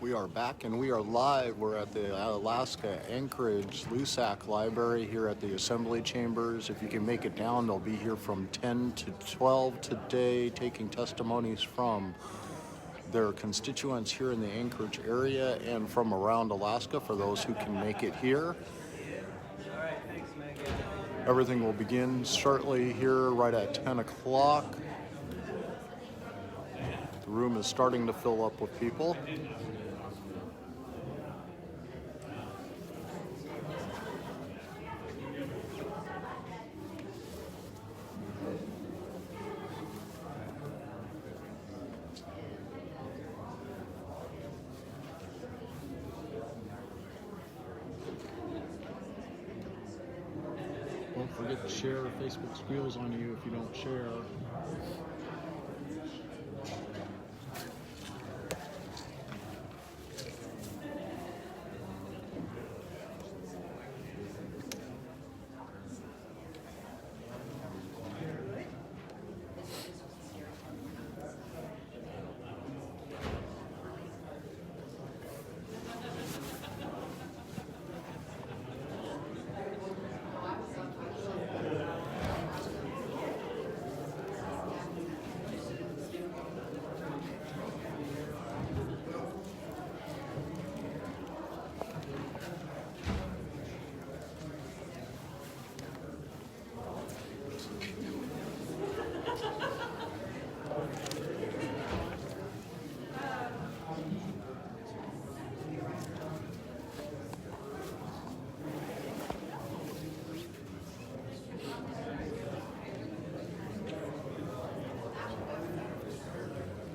We are back and we are live. We're at the Alaska Anchorage LUSAC Library here at the Assembly Chambers. If you can make it down, they'll be here from 10 to 12 today, taking testimonies from their constituents here in the Anchorage area and from around Alaska for those who can make it here. Everything will begin shortly here right at 10 o'clock. The room is starting to fill up with people. Don't forget to share. Facebook squeals on you if you don't share.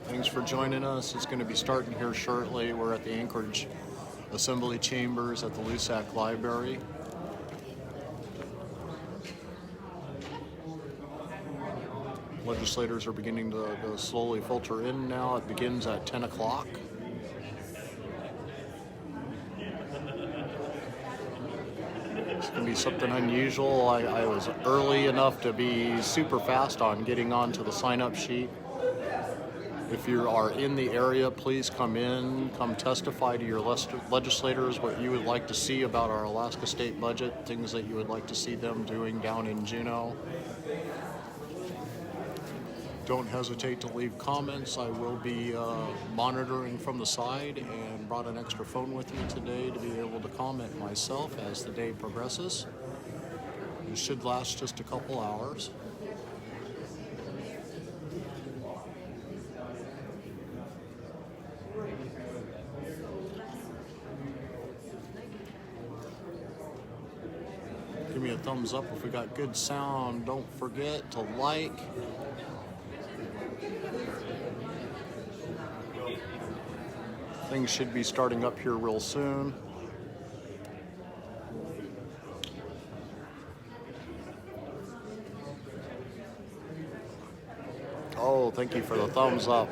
Thanks for joining us. It's going to be starting here shortly. We're at the Anchorage Assembly Chambers at the LUSAC Library. Legislators are beginning to slowly filter in now. It begins at 10 o'clock. It's going to be something unusual. I was early enough to be super fast on getting onto the sign-up sheet. If you are in the area, please come in, come testify to your legislators what you would like to see about our Alaska state budget, things that you would like to see them doing down in Juneau. Don't hesitate to leave comments. I will be monitoring from the side and brought an extra phone with me today to be able to comment myself as the day progresses. It should last just a couple hours. Give me a thumbs up if we got good sound. Don't forget to like. Things should be starting up here real soon. Oh, thank you for the thumbs up.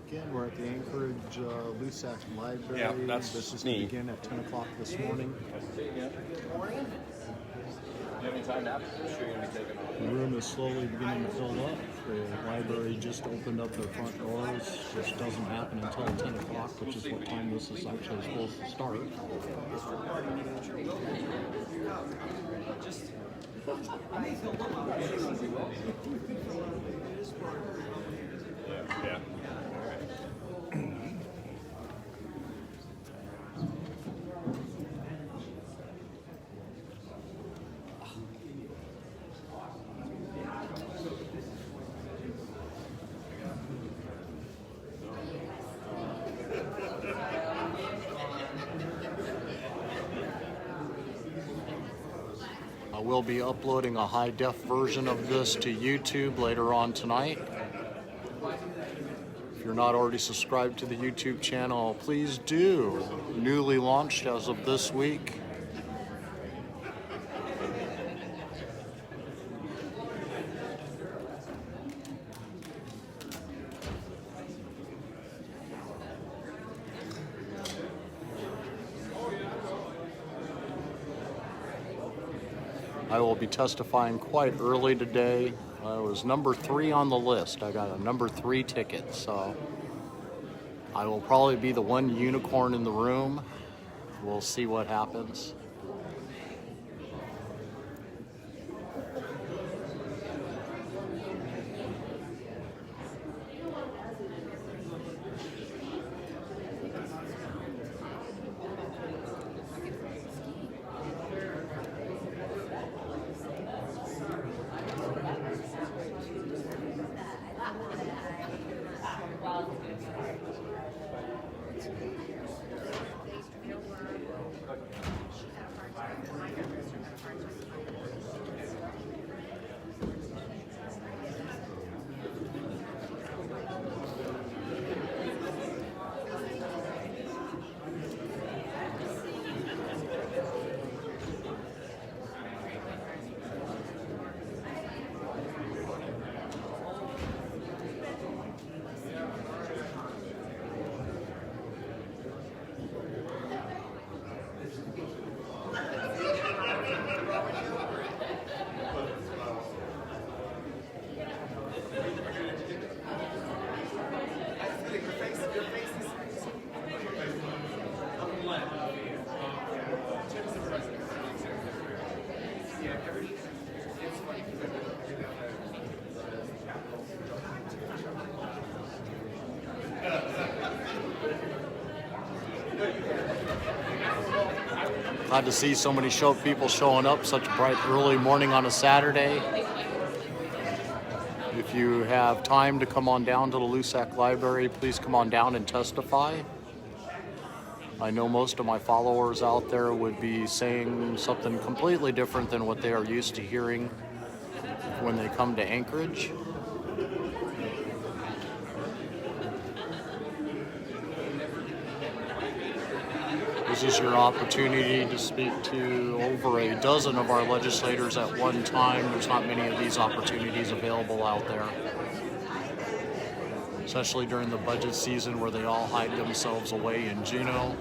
Again, we're at the Anchorage LUSAC Library. Yeah, that's this is going to begin at 10 o'clock this morning. Morning. You have any time now? Sure you're going to be taking off. The room is slowly beginning to fill up. The library just opened up their front doors, which doesn't happen until 10 o'clock, which is what time this is actually supposed to start. Yeah. I will be uploading a high-def version of this to YouTube later on tonight. If you're not already subscribed to the YouTube channel, please do. Newly launched as of this week. I will be testifying quite early today. I was number 3 on the list. I got a number 3 ticket, so I will probably be the one unicorn in the room. We'll see what happens. Glad to see so many people showing up, such a bright early morning on a Saturday. If you have time to come on down to the Lusac Library, please come on down and testify. I know most of my followers out there would be saying something completely different than what they are used to hearing when they come to Anchorage. This is your opportunity to speak to over a dozen of our legislators at one time. There's not many of these opportunities available out there, especially during the budget season where they all hide themselves away in Juneau.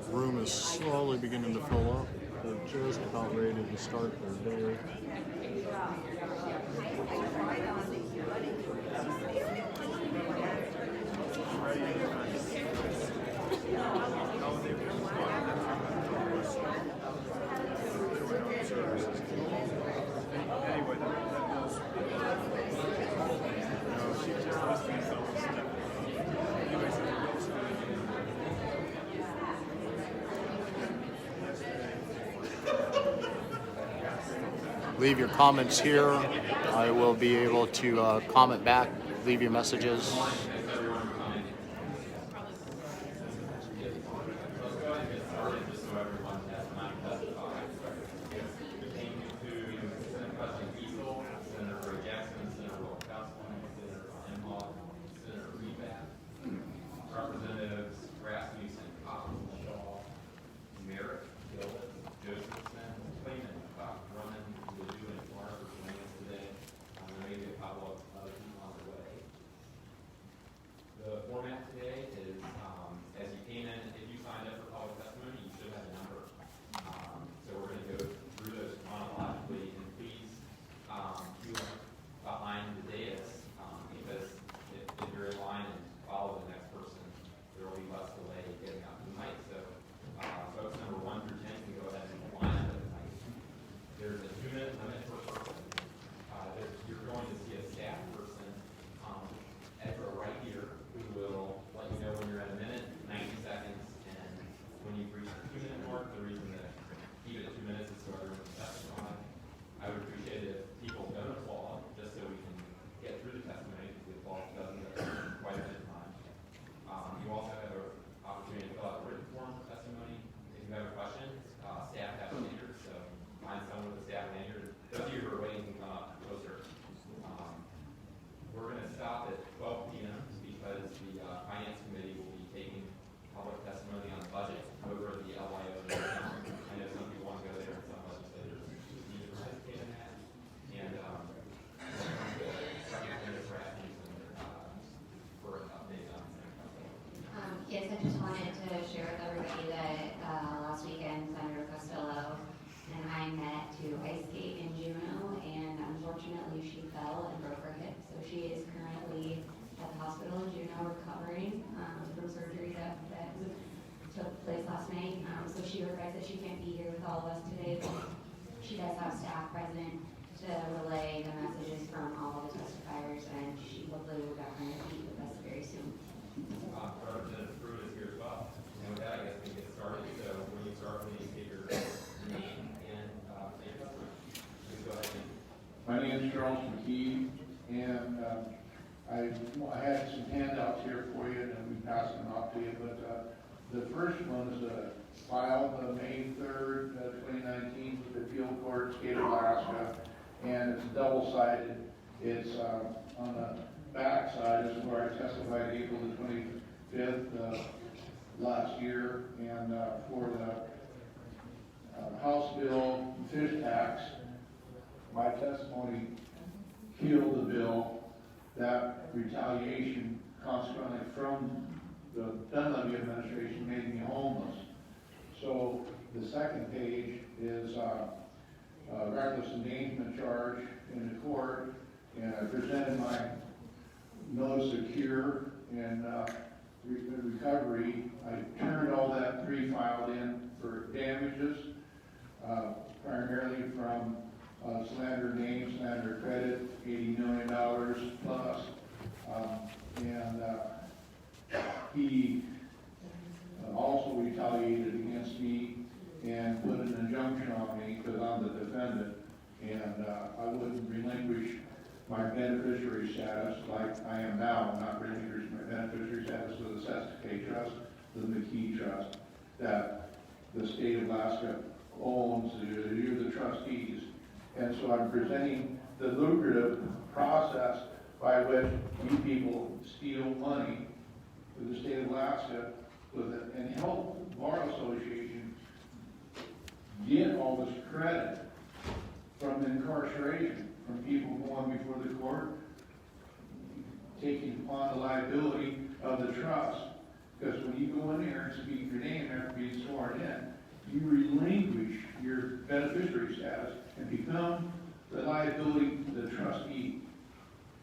The room is slowly beginning to fill up. They're just about ready to start their day. Leave your comments here. I will be able to comment back, leave your messages. Representatives Rasmussen, Kopp, Merrick, Gillis, Claman, Kopp, today. There may be a couple of other people on the way. I met to ice skate in Juneau, and unfortunately she fell and broke her hip. So she is currently at the hospital in Juneau recovering from surgery that took place last night. So she regrets that she can't be here with all of us today, but she does have staff present to relay the messages from all of the testifiers, and she hopefully will back on her feet with us very soon. Representative Fruit is here as well. And with that, I guess we can get started. So when you start, please state your name and state your testimony. Please go ahead. My name is Charles McKee, and I had some handouts here for you, and we passed them out to you. But the first one is filed May 3rd, 2019, with the appeal court, state of Alaska, and it's double-sided. It's on the back side is where I testified April the 25th last year, and for the House bill fish tax, my testimony killed the bill. That retaliation consequently from the Dunleavy administration made me homeless. So the second page is reckless endangerment charge in the court, and I presented my notice of cure and recovery. I turned all that pre-filed in for damages, primarily from slander name, slander credit, $80 million plus, and he also retaliated against me and put an injunction on me because I'm the defendant, and I wouldn't relinquish my beneficiary status like I am now. I'm not relinquishing my beneficiary status to the Sestakay Trust, the McKee Trust, that the state of Alaska owns. You're the trustees. And so I'm presenting the lucrative process by which you people steal money for the state of Alaska with it, and help Bar Association get all this credit from incarceration, from people going before the court, taking upon the liability of the trust. Because when you go in there and speak your name after being sworn in, you relinquish your beneficiary status and become the liability of the trustee.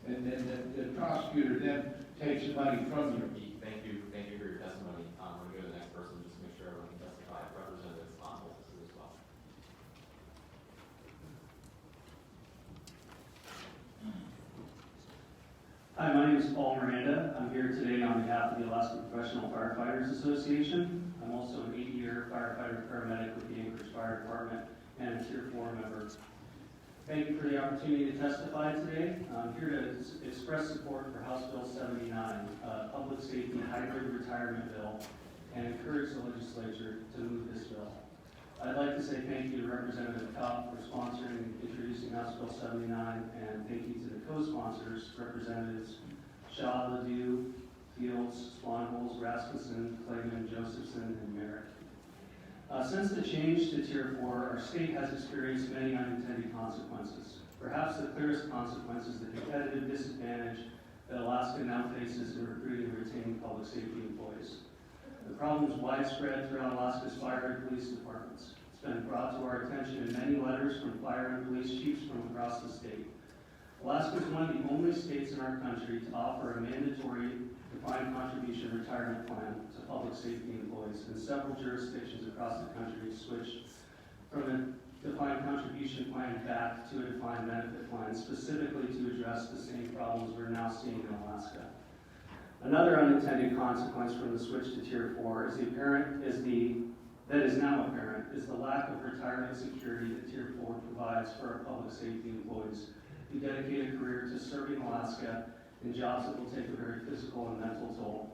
And then the prosecutor then takes the money from you. Thank you for your testimony. We're going to go to the next person just to make sure everyone can testify. Representative Imhof as well. Hi, my name is Paul Miranda. I'm here today on behalf of the Alaska Professional Firefighters Association. I'm also an 8-year firefighter paramedic with the Anchorage Fire Department and a Tier 4 member. Thank you for the opportunity to testify today. I'm here to express support for House Bill 79, a public safety hybrid retirement bill, and encourage the legislature to move this bill. I'd like to say thank you to Representative Kopp for sponsoring and introducing House Bill 79, and thank you to the co-sponsors, Representatives Shaw, Ledoux, Fields, Swanholz, Rasmussen, Claman, Josephson, and Merrick. Since the change to Tier 4, our state has experienced many unintended consequences. Perhaps the clearest consequence is the competitive disadvantage that Alaska now faces in recruiting and retaining public safety employees. The problem is widespread throughout Alaska's fire and police departments. It's been brought to our attention in many letters from fire and police chiefs from across the state. Alaska is one of the only states in our country to offer a mandatory defined contribution retirement plan to public safety employees, and several jurisdictions across the country switched from a defined contribution plan back to a defined benefit plan, specifically to address the same problems we're now seeing in Alaska. Another unintended consequence from the switch to Tier 4 is now apparent is the lack of retirement security that Tier 4 provides for our public safety employees who dedicate a career to serving Alaska in jobs that will take a very physical and mental toll.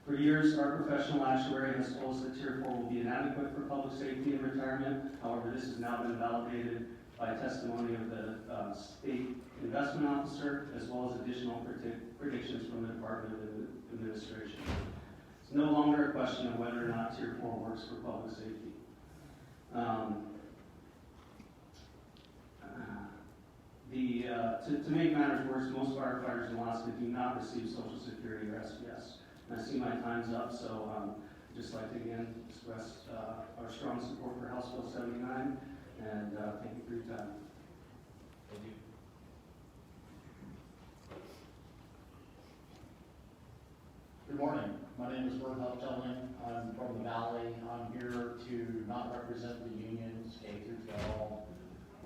For years, our professional actuary has told us that Tier 4 will be inadequate for public safety and retirement. However, this has now been validated by testimony of the state investment officer, as well as additional predictions from the Department of Administration. It's no longer a question of whether or not Tier 4 works for public safety. To make matters worse, most firefighters in Alaska do not receive Social Security or SPS. And I see my time's up, so I'd just like to again express our strong support for House Bill 79 and thank you for your time. Thank you. Good morning. My name is Imhof. I'm from the Valley. I'm here to not represent the unions, K through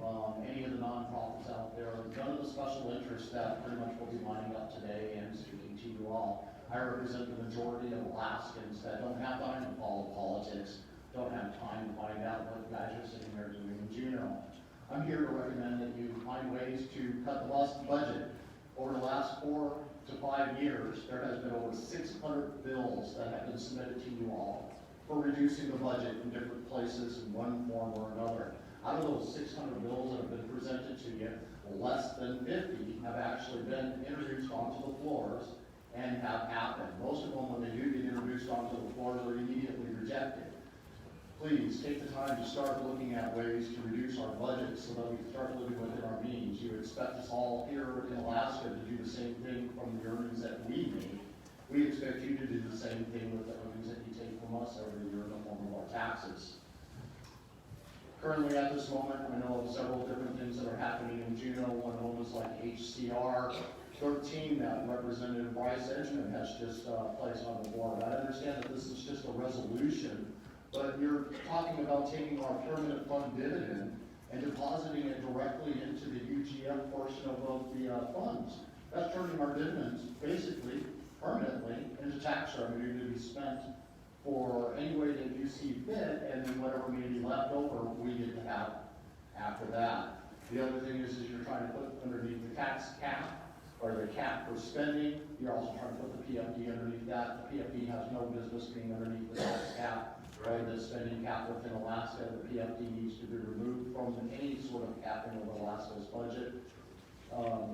12, any of the nonprofits out there, none of the special interests that pretty much will be lining up today and speaking to you all. I represent the majority of Alaskans that don't have time to follow politics, don't have time to find out what you guys are sitting there doing in Juneau. I'm here to recommend that you find ways to cut the bus budget. Over the last 4 to 5 years, there has been over 600 bills that have been submitted to you all for reducing the budget in different places in one form or another. Out of those 600 bills that have been presented to you, less than 50 have actually been introduced onto the floors and have happened. Most of them, when they do get introduced onto the floors, are immediately rejected. Please take the time to start looking at ways to reduce our budget so that we can start living within our means. You expect us all here in Alaska to do the same thing from the earnings that we make. We expect you to do the same thing with the earnings that you take from us every year in the form of our taxes. Currently at this moment, I know of several different things that are happening in Juneau. One of them is like HCR 13 that Representative Bryce Edgman has just placed on the board. I understand that this is just a resolution, but you're talking about taking our permanent fund dividend and depositing it directly into the UGF portion of the funds. That's turning our dividends basically permanently into tax revenue to be spent for any way that you see fit, and then whatever may be left over, we get to have after that. The other thing is you're trying to put underneath the tax cap, or the cap for spending. You're also trying to put the PFD underneath that. The PFD has no business being underneath the tax cap or the spending cap within Alaska. The PFD needs to be removed from any sort of capping of Alaska's budget.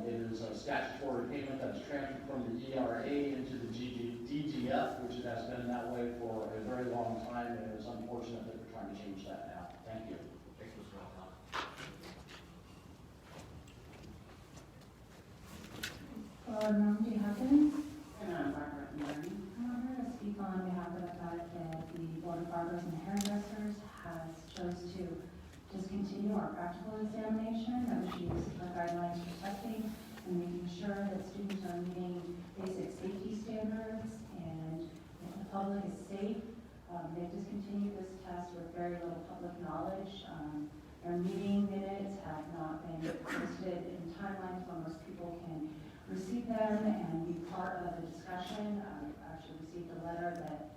It is a statutory payment that is transferred from the ERA into the DGF, which it has been that way for a very long time, and it's unfortunate that we're trying to change that now. Thank you. Thanks, Mr. Malcolm. On behalf of, and I'm Barbara Martin. I'm here to speak on behalf of the fact that the Board of Barbers and Hairdressers has chose to discontinue our practical examination, which is our guidelines for testing and making sure that students are meeting basic safety standards and that the public is safe. They've discontinued this test with very little public knowledge. Their meeting minutes have not been posted in timelines when most people can receive them and be part of the discussion. I actually received a letter that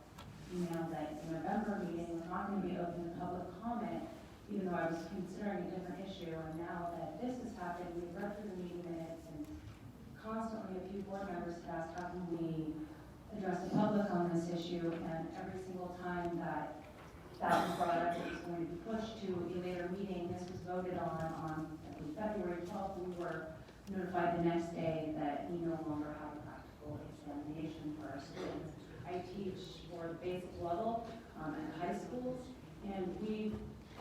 emailed that the November meeting was not going to be open to public comment, even though I was considering a different issue. And now that this has happened, we've read through the meeting minutes, and constantly a few board members have asked, how can we address the public on this issue? And every single time that was brought up, it was going to be pushed to a later meeting. This was voted on I believe, February 12th. We were notified the next day that we no longer have a practical examination for our students. I teach for the basic level at high schools, and we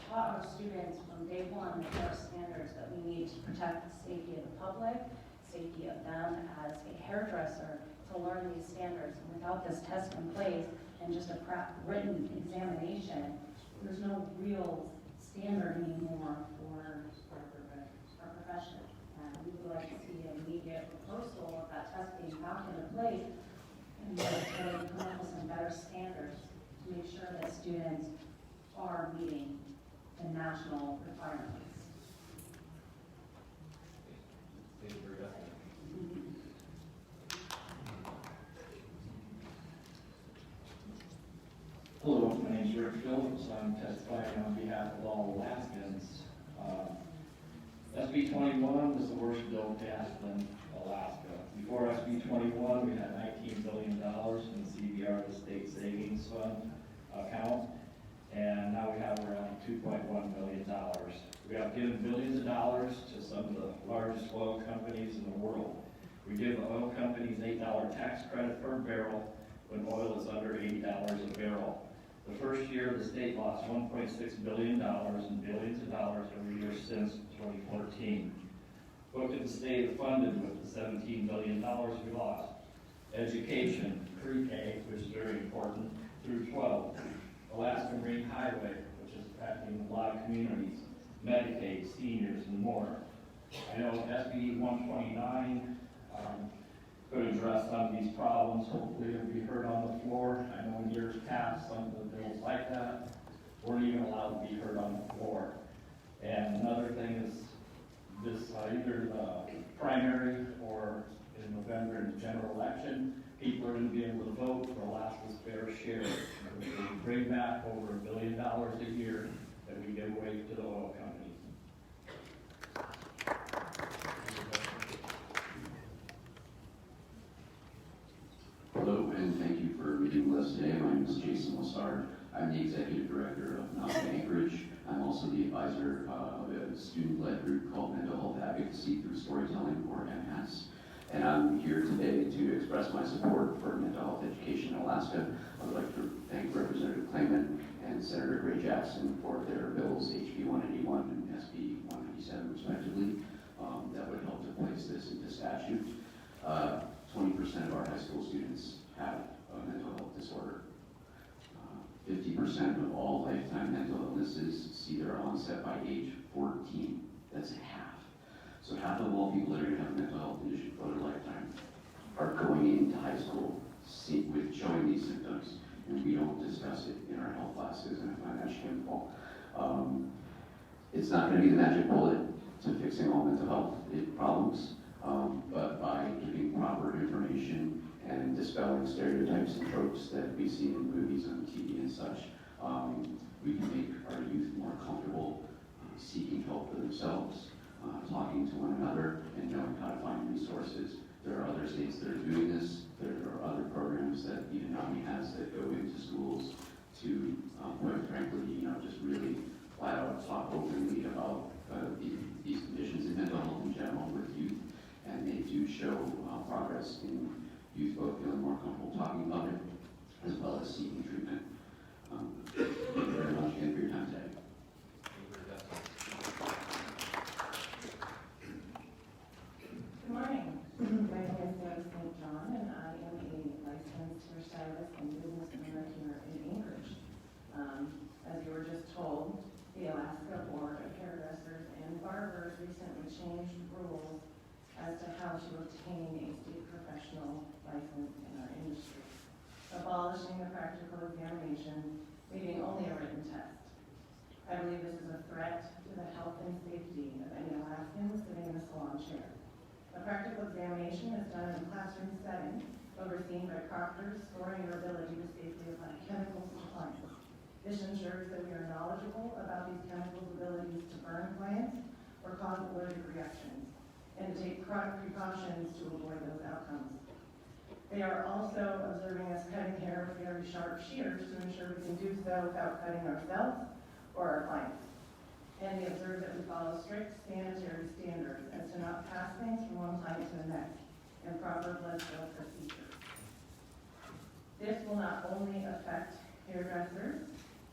taught our students from day one that there are standards that we need to protect the safety of the public, safety of them as a hairdresser, to learn these standards. And without this test in place and just a written examination, there's no real standard anymore for our profession. We would like to see an immediate proposal of that test being back into place and really come up with some better standards to make sure that students are meeting the national requirements. Thank you for your testimony. Hello, my name is Rick Phillips. I'm testifying on behalf of all Alaskans. SB 21 was the worst bill passed in Alaska. Before SB 21, we had $19 billion in the CBR, the State Savings Fund account, and now we have around $2.1 billion. We have given billions of dollars to some of the largest oil companies in the world. We give oil companies $8 tax credit per barrel when oil is under $80 a barrel. The first year, the state lost $1.6 billion and billions of dollars every year since 2014. What could the state have funded with the $17 billion we lost? Education, pre-K, which is very important, through 12. Alaska Marine Highway, which is affecting a lot of communities. Medicaid, seniors, and more. I know SB 129 could address some of these problems. Hopefully it'll be heard on the floor. I know in years past, some of the bills like that weren't even allowed to be heard on the floor. And another thing is this, either the primary or in November in the general election, people are going to be able to vote for Alaska's fair share. We bring back over $1 billion a year that we give away to the oil companies. Hello, and thank you for meeting with us today. My name is Giessel. I'm the Executive Director of Anchorage. I'm also the advisor of a student-led group called Mental Health Advocacy Through Storytelling, or MS. And I'm here today to express my support for mental health education in Alaska. I would like to thank Representative Claman and Senator Gray Jackson for their bills, HB 181 and SB 197 respectively, that would help to place this into statute. 20% of our high school students have a mental health disorder. 50% of all lifetime mental illnesses see their onset by age 14. That's half. So half of all people that are going to have a mental health condition for their lifetime are going into high school with showing these symptoms, and we don't discuss it in our health classes, and I find that shameful. It's not going to be the magic bullet to fixing all mental health problems, but by giving proper information and dispelling stereotypes and tropes that we see in movies on TV and such, we can make our youth more comfortable seeking help for themselves, talking to one another, and knowing how to find resources. There are other states that are doing this. There are other programs that even NAMI has that go into schools to, quite frankly, just really flat out talk openly about these conditions in mental health in general with youth, and they do show progress in youth both feeling more comfortable talking about it as well as seeking treatment. Thank you very much again for your time today. Good morning. My name is Sara St. John, and I am a licensed hairstylist and business owner here in Anchorage. As you were just told, the Alaska Board of Hairdressers and Barbers recently changed rules as to how to obtain a state professional license in our industry, abolishing the practical examination, leaving only a written test. I believe this is a threat to the health and safety of any Alaskans sitting in a salon chair. A practical examination is done in a classroom setting, overseen by proctors, scoring your ability to safely apply chemicals to clients. This ensures that we are knowledgeable about these chemicals' abilities to burn clients or cause allergic reactions, and to take precautions to avoid those outcomes. They are also observing us cutting hair with very sharp shears to ensure we can do so without cutting ourselves or our clients. And they observe that we follow strict sanitary standards as to not pass things from one client to the next, and proper blood flow procedures. This will not only affect hairdressers,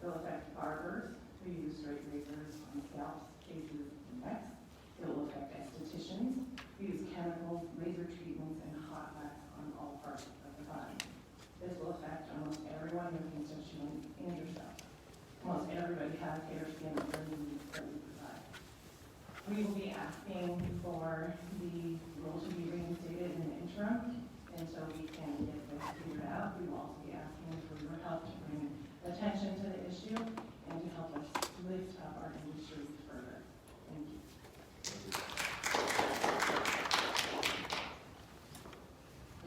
it will affect barbers who use straight razors on scalps, faces, and necks. It will affect estheticians who use chemicals, laser treatments, and hot wax on all parts of the body. This will affect almost everyone in your constituents and yourself. Almost everybody has hair, skin, or needs that we provide. We will be asking for the rule to be reinstated in the interim until we can get this figured out. We will also be asking for your help to bring attention to the issue and to help us lift up our industry further. Thank you.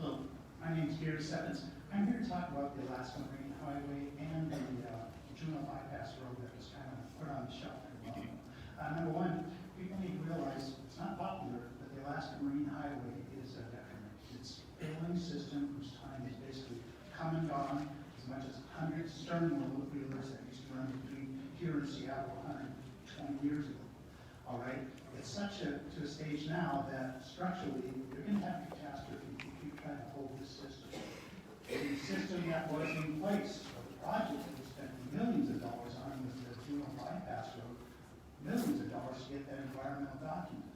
Hello, my name is Gary Sevens. I'm here to talk about the Alaska Marine Highway and the Juneau bypass road that was kind of put on the shelf for a while. Number one, people need to realize it's not popular, but the Alaska Marine Highway is a detriment. It's a failing system whose time is basically come and gone, as much as 100 stern wheelers that used to run between here and Seattle 120 years ago. All right, it's such to a stage now that structurally you're going to have catastrophe if you keep trying to hold this system. The system that was in place, or the project that we spent millions of dollars on with the Juneau bypass road, millions of dollars to get that environmental document.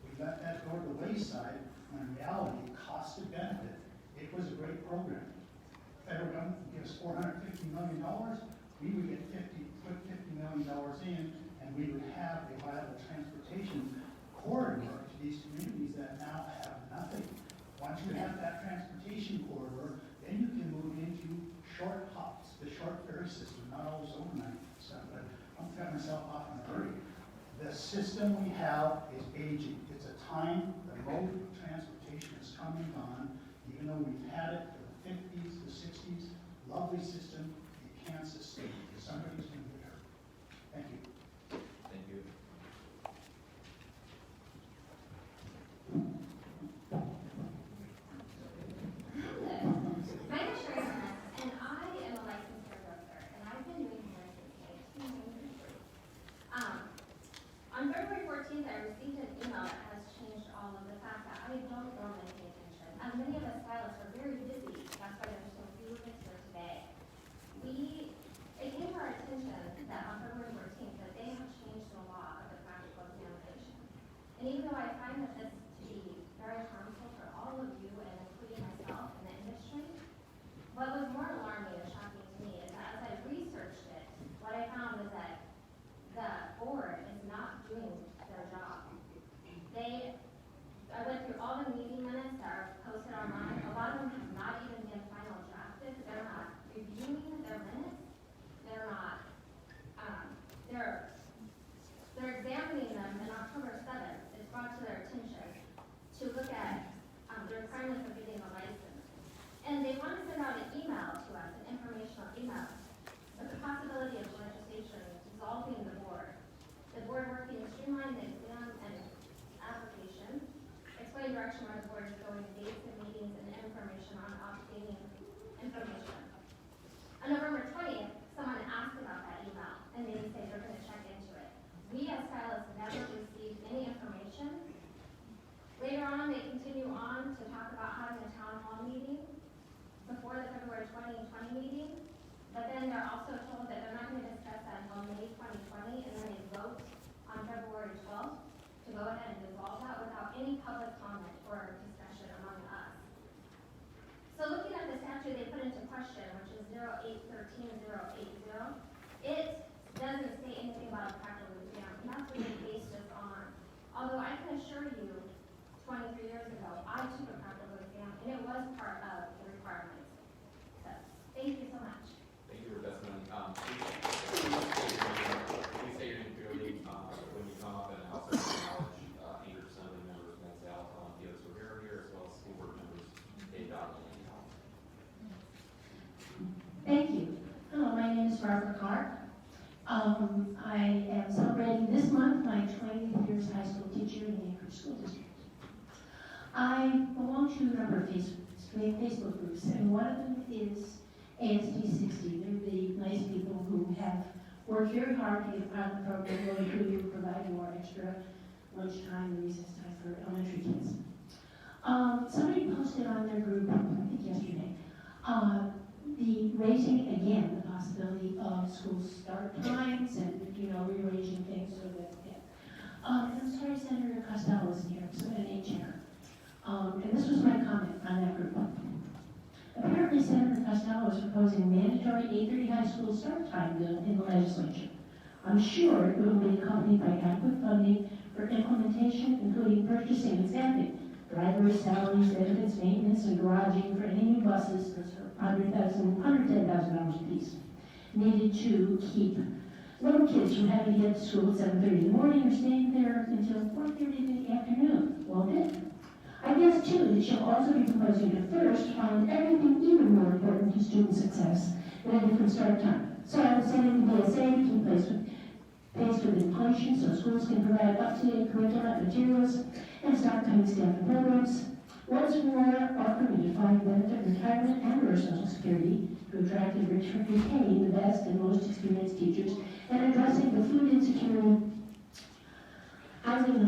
We let that go to the wayside when in reality, cost to benefit, it was a great program. Federal government would give us $450 million, we would get put $50 million in and we would have a viable transportation corridor to these communities that now have nothing. Once you have that transportation corridor, then you can move into short hops, the short ferry system, not always overnight stuff, but I'll cut myself off in a hurry. The system we have is aging. It's a time, the mode of transportation has come and gone, even though we've had it for the 50s, the 60s, lovely system, it can't sustain. Somebody's going to get hurt. Thank you. Thank you. My name is Sara, and I am a licensed hairdresser, and I've been doing hair since 1993. On February 14th, I received an email that has changed all of the fact that I don't normally pay attention. As many of us stylists are very busy, that's why there's so few of us here today. It came to our attention that on February 14th that they have changed the law of the practical examination. And even though I find that this to be very harmful for all of you and including myself in the industry, what was more alarming and shocking to me is that as I researched it, what I found was that the board is not doing their job. I went through all the meeting minutes that are posted online. A lot of them have not even been final drafted. They're not reviewing their minutes. They're not, they're examining them, and October 7th, it's brought to their attention to look at the requirements of getting a license. And they want to send out an email to us, an informational email, with the possibility of legislation dissolving the board. The board working to streamline the exam and application, explain direction where the board is going, dates and meetings, and information on obtaining information. On November 20th, someone asked about that email, and they say they're going to check into it. We as stylists never received any information. Later on, they continue on to talk about having a town hall meeting before the February 2020 meeting, but then they're also told that they're not going to discuss that until May 2020, and then they vote on February 12th to go ahead and dissolve that without any public comment or discussion among us. So looking at the statute they put into question, which is 0813-080, it doesn't say anything about a practical exam, and that's what they based this on. Although I can assure you, 23 years ago, I took a practical exam, and it was part of the requirements. So, thank you so much. Thank you for your testimony. Please say your name clearly when you come up, and also acknowledge Anchorage Assembly members, Ms. Al, the others who are here, as well as school board members, Dave Dodd, and Tom. Thank you. Hello, my name is Barbara Clark. I am celebrating this month my 20th year as high school teacher in the Anchorage School District. I belong to a number of Facebook groups, and one of them is ASD 60. They're the nice people who have worked very hard to get a pilot program going to provide more extra lunchtime and recess time for elementary kids. Somebody posted on their group, I think yesterday, the raising again the possibility of school start times and rearranging things so that. And I'm sorry Senator Costello isn't here, so I'm going to chair. And this was my comment on that group. Apparently Senator Costello is proposing mandatory 8:30 high school start time bill in the legislature. I'm sure it will be accompanied by adequate funding for implementation, including purchasing and staffing, drivers' salaries, benefits, maintenance, and garaging for any new buses, that's $110,000 apiece, needed to keep little kids from having to get to school at 7:30 in the morning or staying there until 4:30 in the afternoon, won't it? I guess, too, that she'll also be proposing to first find everything even more important to student success than a different start time. So I was saying the BSA to keep pace with inflation so schools can provide up-to-date curriculum and materials and start cutting staff and programs. What's more, offering a defined benefit retirement and or Social Security to attract and retain the best and most experienced teachers, and addressing the food insecurity, housing and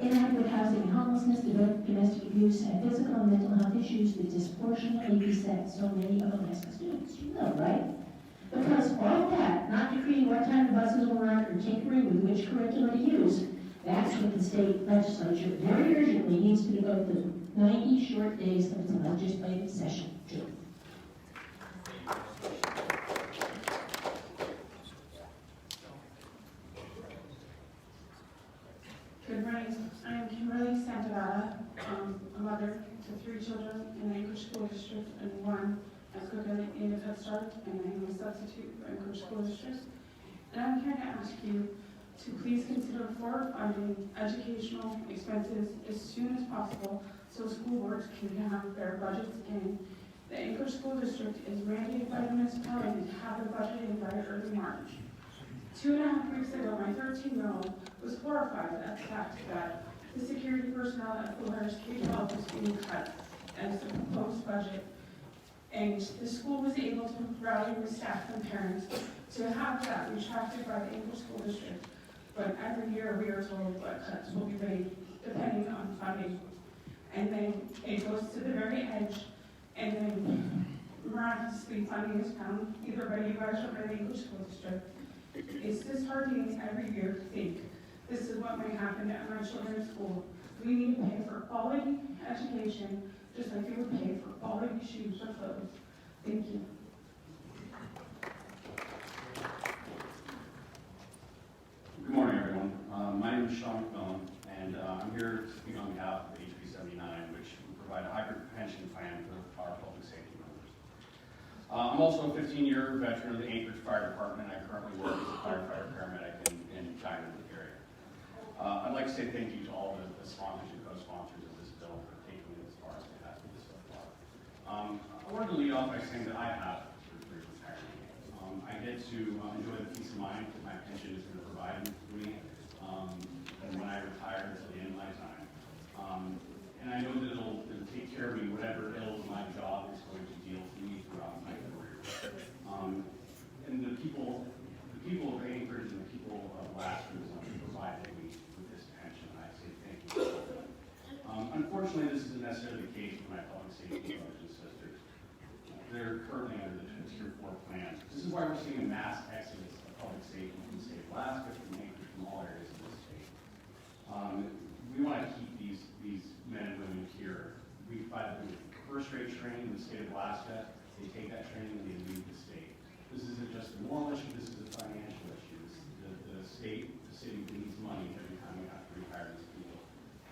inadequate housing and homelessness, domestic abuse, and physical and mental health issues that disproportionately beset so many of Alaska students. You know, right? Because all that, not decreeing what time the buses will run or tinkering with which curriculum to use, that's what the state legislature very urgently needs to devote the 90 short days of its legislative session to. Good morning. I am Kimberly Santavada, a mother to 3 children in the Anchorage School District and 1 at Cook in Head Start, and I am a substitute for Anchorage School District. And I'm here to ask you to please consider forward funding educational expenses as soon as possible so school boards can have their budgets in. The Anchorage School District is mandated by the municipality to have their budget in by early March. 2.5 weeks ago, my 13-year-old was horrified at the fact that the security personnel at Laura's K-12 was being cut as the proposed budget. And the school was able to rally with staff and parents to have that retracted by the Anchorage School District. But every year we are told what cuts will be made depending on funding. And then it goes to the very edge, and then miraculously funding is found either by you guys or by the Anchorage School District. It's disheartening every year to think this is what might happen at my children's school. We need to pay for quality education just like we would pay for quality shoes or clothes. Thank you. Good morning, everyone. My name is Sean McMillan, and I'm here to speak on behalf of HB 79, which will provide a hybrid pension plan for our public safety members. I'm also a 15-year veteran of the Anchorage Fire Department. I currently work as a firefighter paramedic in China area. I'd like to say thank you to all the sponsors and co-sponsors of this bill for taking it as far as they have with this so far. I wanted to lead off by saying that I have surgery retirement. I get to enjoy the peace of mind that my pension is going to provide me and when I retire until the end of my time. And I know that it'll take care of me whatever ills my job is going to deal to me throughout my career. And the people of Anchorage and the people of Rasmussen provided me with this pension, and I say thank you. Unfortunately, this isn't necessarily the case for my public safety brothers and sisters. They're currently under the Tier 4 plan. This is why we're seeing a mass exodus of public safety from the state of Alaska, from Anchorage, from all areas of the state. We want to keep these men and women here. We provide them with first-rate training in the state of Alaska. They take that training and they leave the state. This isn't just a moral issue, this is a financial issue. The city needs money every time we have to rehire these people.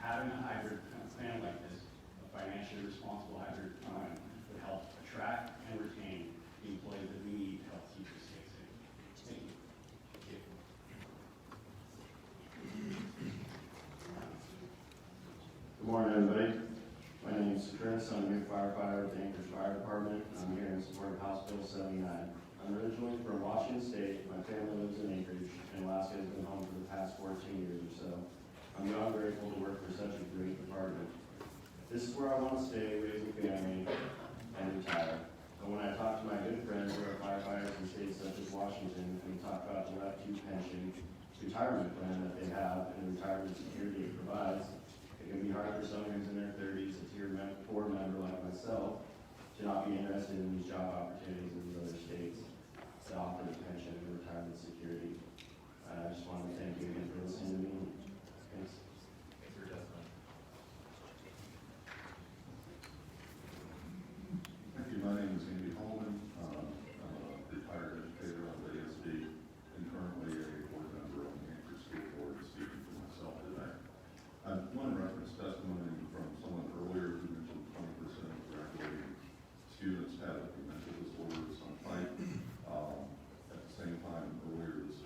Having a hybrid plan like this, a financially responsible hybrid plan, would help attract and retain the employees that we need to help keep the state safe. Thank you. Good morning, everybody. My name is Chris. I'm a new firefighter with the Anchorage Fire Department. I'm here in support of House Bill 79. I'm originally from Washington State. My family lives in Anchorage, and Alaska has been home for the past 14 years or so. I'm beyond grateful to work for such a great department. This is where I want to stay, raise a family, and retire. But when I talk to my good friends who are firefighters in states such as Washington, and we talk about the Left 2 pension retirement plan that they have and the retirement security it provides, it can be hard for someone who's in their 30s, a Tier 4 member like myself, to not be interested in these job opportunities in these other states that offer the pension and retirement security. I just want to thank you again for listening to me. Thanks. Thanks for testimony. Thank you. My name is Andy Holman. I'm a retired educator on the ASD and currently a board member on the Anchorage School Board, speaking for myself today. I want to reference testimony from someone earlier who mentioned 20% of graduating students have dementia disorders on site. At the same time, earlier this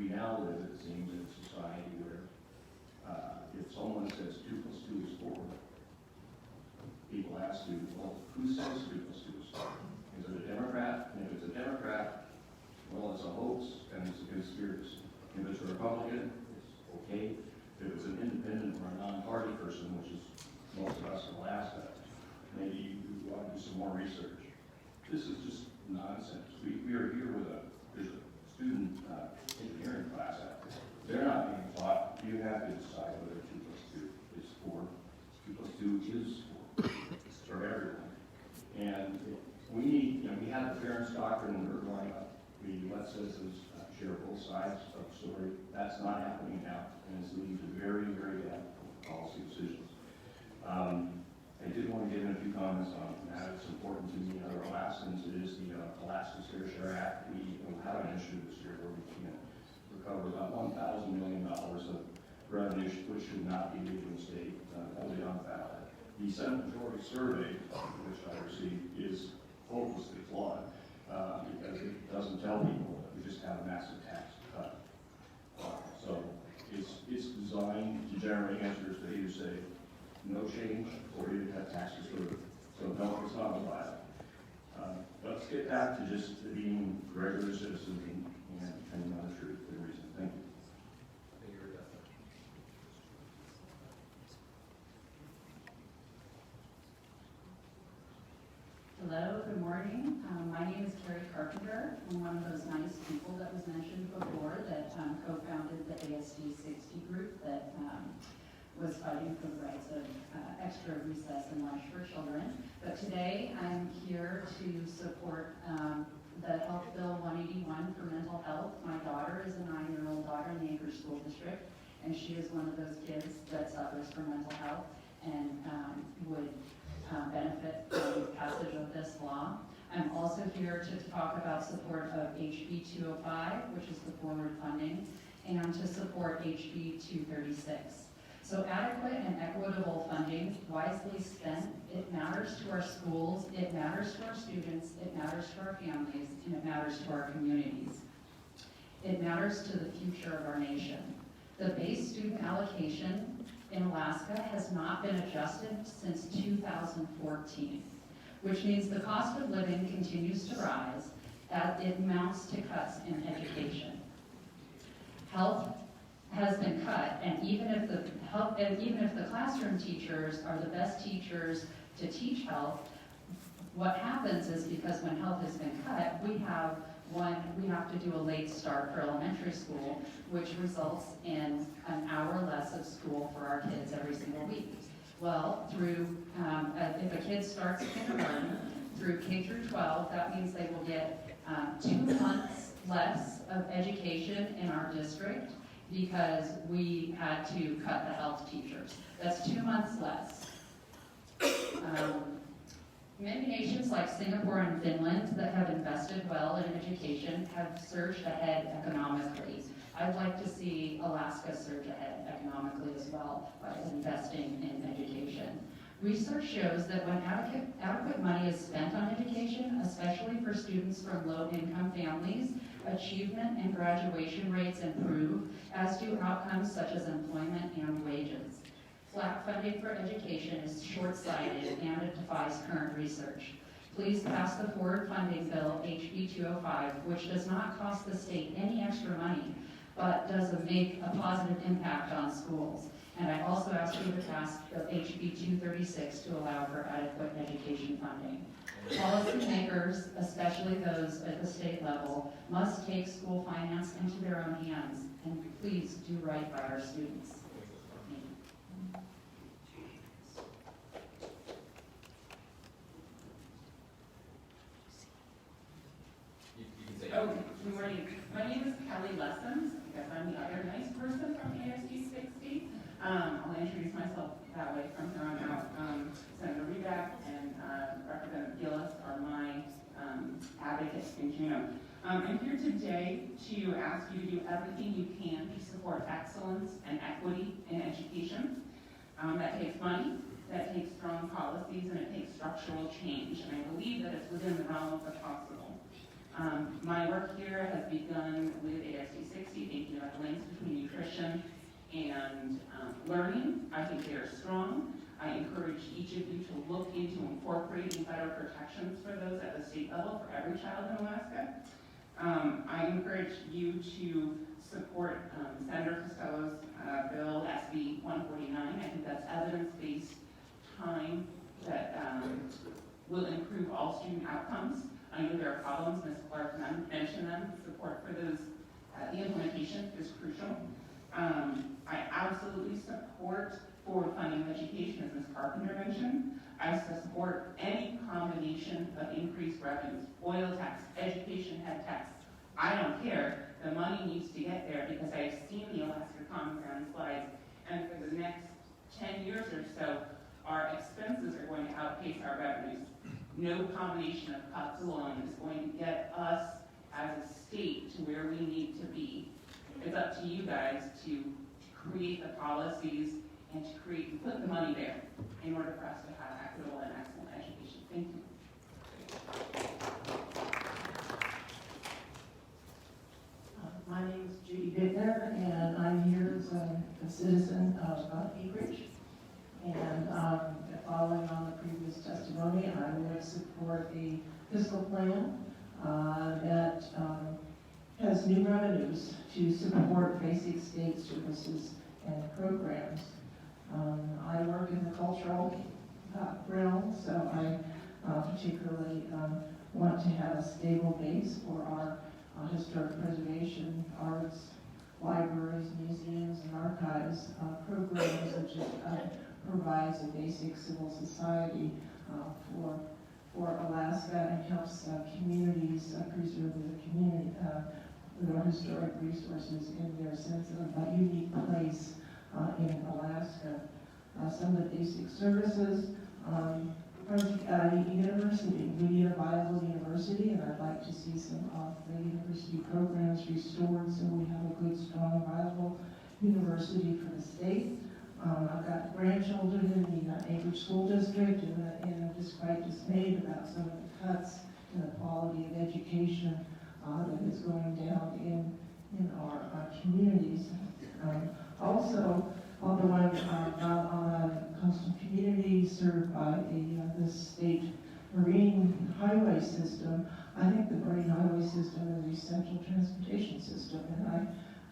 we now live, it seems, in a society where if someone says 2 + 2 is 4, people ask you, well, who says 2 + 2 is 4? Is it a Democrat? And if it's a Democrat, well, it's a hoax and it's a conspiracy. If it's a Republican, it's okay. If it's an independent or a non-party person, which is most of us in Alaska, maybe you ought to do some more research. This is just nonsense. We are here with there's a student engineering class out there. They're not being taught, you have to decide whether 2 + 2 is 4. 2 + 2 is 4 for everyone. And we need, we had the fairness doctrine when we were growing up. We let citizens share both sides of the story. That's not happening now, and it's leading to very, very bad policy decisions. I did want to get in a few comments on that. It's important to me and other Alaskans. It is the Alaska Fair Share Act. We have an issue this year where we can recover about $1,000 million of revenue, which should not be leaving the state. That will be on the ballot. The Senate Majority Survey, which I received, is hopelessly flawed because it doesn't tell people that we just have a massive tax cut. So it's designed to generate answers that either say no change or you cut taxes further. So no, it's not a viable. Let's get back to just being regular citizens and not a true reason. Thank you. Hello, good morning. My name is Carrie Carpenter. I'm one of those nice people that was mentioned before that co-founded the ASD 60 group that was fighting for the rights of extra recess and lunch for children. But today I'm here to support the Health Bill 181 for mental health. My daughter is a 9-year-old daughter in the Anchorage School District, and she is one of those kids that suffers from mental health and would benefit from the passage of this law. I'm also here to talk about support of HB 205, which is the forward funding, and to support HB 236. So adequate and equitable funding, wisely spent, it matters to our schools, it matters to our students, it matters to our families, and it matters to our communities. It matters to the future of our nation. The base student allocation in Alaska has not been adjusted since 2014, which means the cost of living continues to rise as it mounts to cuts in education. Health has been cut, and even if the classroom teachers are the best teachers to teach health, what happens is because when health has been cut, we have to do a late start for elementary school, which results in an hour less of school for our kids every single week. Well, if a kid starts kindergarten through K through 12, that means they will get 2 months less of education in our district because we had to cut the health teachers. That's 2 months less. Many nations like Singapore and Finland that have invested well in education have surged ahead economically. I'd like to see Alaska surge ahead economically as well by investing in education. Research shows that when adequate money is spent on education, especially for students from low-income families, achievement and graduation rates improve, as do outcomes such as employment and wages. Flat funding for education is short-sighted and it defies current research. Please pass the forward funding bill, HB 205, which does not cost the state any extra money, but does make a positive impact on schools. And I also ask you to pass the HB 236 to allow for adequate education funding. Policymakers, especially those at the state level, must take school finance into their own hands, and please do right by our students. Oh, good morning. My name is Kelly Lessons. I guess I'm the other nice person from ASD 60. I'll introduce myself that way from here on out. Senator Revak and Representative Gillis are my advocates in Juneau. I'm here today to ask you to do everything you can to support excellence and equity in education. That takes money, that takes strong policies, and it takes structural change. And I believe that it's within the realm of the possible. My work here has begun with ASD 60, thinking about links between nutrition and learning. I think they are strong. I encourage each of you to look into incorporating better protections for those at the state level for every child in Alaska. I encourage you to support Senator Costello's bill SB 149. I think that's evidence-based time that will improve all student outcomes. I know there are problems, Ms. Clark mentioned them. Support for those, the implementation is crucial. I absolutely support forward funding of education, as Ms. Carpenter mentioned. I support any combination of increased revenues, oil tax, education head tax. I don't care. The money needs to get there because I've seen the Alaska Common Ground slides, and for the next 10 years or so, our expenses are going to outpace our revenues. No combination of cuts alone is going to get us as a state to where we need to be. It's up to you guys to create the policies and to put the money there in order for us to have equitable and excellent education. Thank you. My name is Judy Bittner, and I'm here as a citizen of Anchorage. And following on the previous testimony, I would support a fiscal plan that has new revenues to support basic state services and programs. I work in the cultural realm, so I particularly want to have a stable base for our historic preservation, arts, libraries, museums, and archives programs that just provides a basic civil society for Alaska and helps communities preserve their historic resources in their sense of a unique place in Alaska. Some of the basic services, university. We need a viable university, and I'd like to see some of the university programs restored so we have a good, strong, viable university for the state. I've got grandchildren in the Anchorage School District, and I'm just quite dismayed about some of the cuts in the quality of education that is going down in our communities. Also, although I'm not on a coastal community served by the state marine highway system, I think the marine highway system is an essential transportation system, and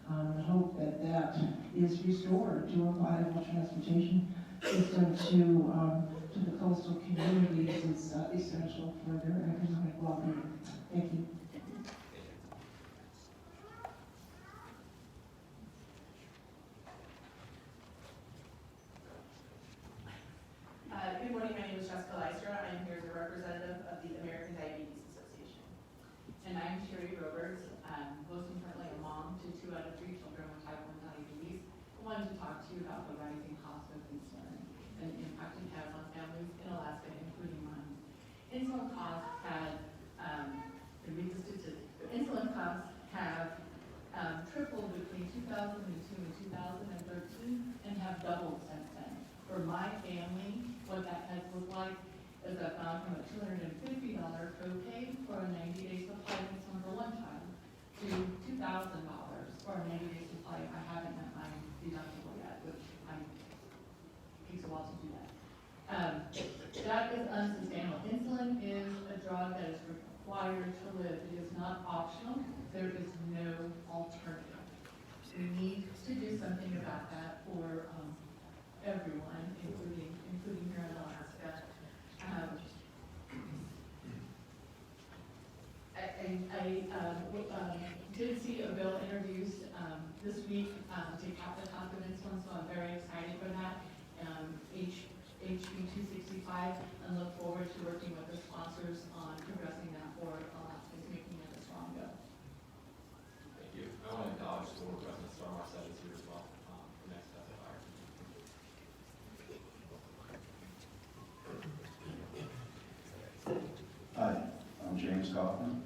I hope that that is restored to a viable transportation system to the coastal communities. It's essential for their economic well-being. Thank you. Good morning, my name is Giessel. I'm here as a representative of the American Diabetes Association. And I'm Sherry Roberts, most importantly a mom to 2 out of 3 children with type 1 diabetes. I wanted to talk to you about the rising cost of insulin and the impact it has on families in Alaska, including mine. Insulin costs have, read the statistics, insulin costs have tripled between 2002 and 2013 and have doubled since then. For my family, what that has looked like is I've gone from a $250 copay for a 90-day supply of insulin for one child to $2,000 for a 90-day supply. I haven't met my deductible yet, which takes a while to do that. That is unsustainable. Insulin is a drug that is required to live. It is not optional. There is no alternative. We need to do something about that for everyone, including here in Alaska. I did see a bill introduced this week to cap the cost of insulin, so I'm very excited for that. HB 265, and look forward to working with the sponsors on progressing that for Alaskans, making it a strong bill. Thank you. I want to acknowledge the work of Mr. Marcel is here as well. The next testifier. Hi, I'm James Kaufman.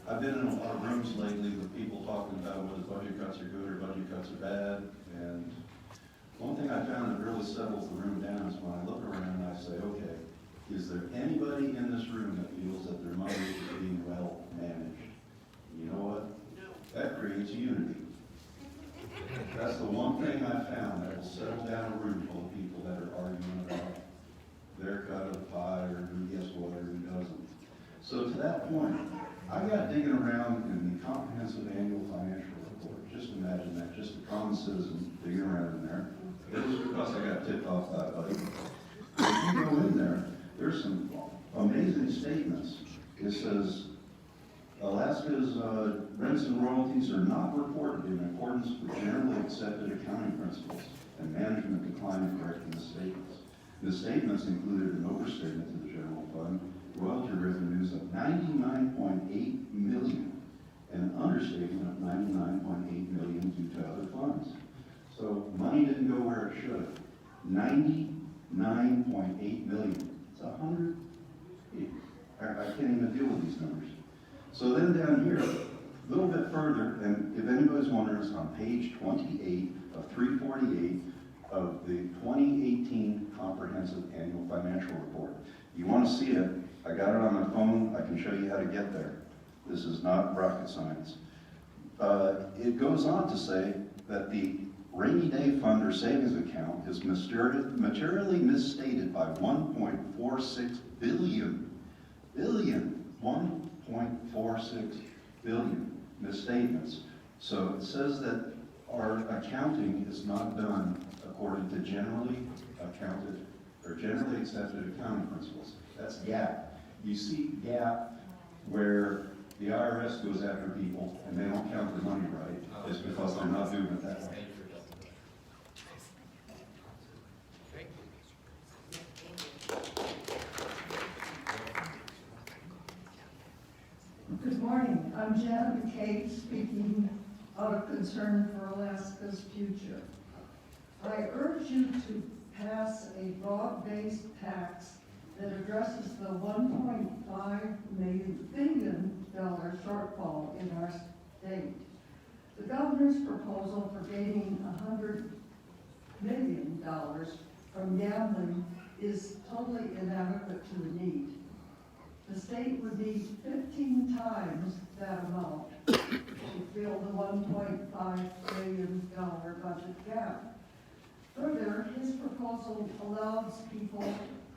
I've been in a lot of rooms lately with people talking about whether budget cuts are good or budget cuts are bad, and one thing I found that really settles the room down is when I look around and I say, okay, Is there anybody in this room that feels that their money is being well managed? You know what? That creates unity. That's the one thing I found that will settle down a room full of people that are arguing about their cut of the pie or who gets what or who doesn't. So to that point, I got digging around in the comprehensive annual financial report. Just imagine that, just a common citizen digging around in there. It was because I got tipped off by a buddy. If you go in there, there's some amazing statements. It says, Alaska's rents and royalties are not reported in accordance with generally accepted accounting principles, and management declined to correct the misstatements. The statements included an overstatement to the general fund, royalty revenues of $99.8 million, and an understatement of $99.8 million due to other funds. So money didn't go where it should. $99.8 million. It's 100. I can't even deal with these numbers. So then down here, a little bit further, and if anybody's wondering, it's on page 28 of 348 of the 2018 Comprehensive Annual Financial Report. You want to see it? I got it on my phone. I can show you how to get there. This is not rocket science. It goes on to say that the rainy day fund or savings account is materially misstated by 1.46 billion. 1.46 billion misstatements. So it says that our accounting is not done according to generally accepted accounting principles. That's GAAP. You see GAAP where the IRS goes after people and they don't count their money right. It's because they're not doing it that way. Good morning. I'm Janet McCabe, speaking out of concern for Alaska's future. I urge you to pass a broad-based tax that addresses the $1.5 billion shortfall in our state. The governor's proposal for gaining $100 million from gambling is totally inadequate to the need. The state would need 15 times that amount to fill the $1.5 billion budget gap. Further, his proposal allows people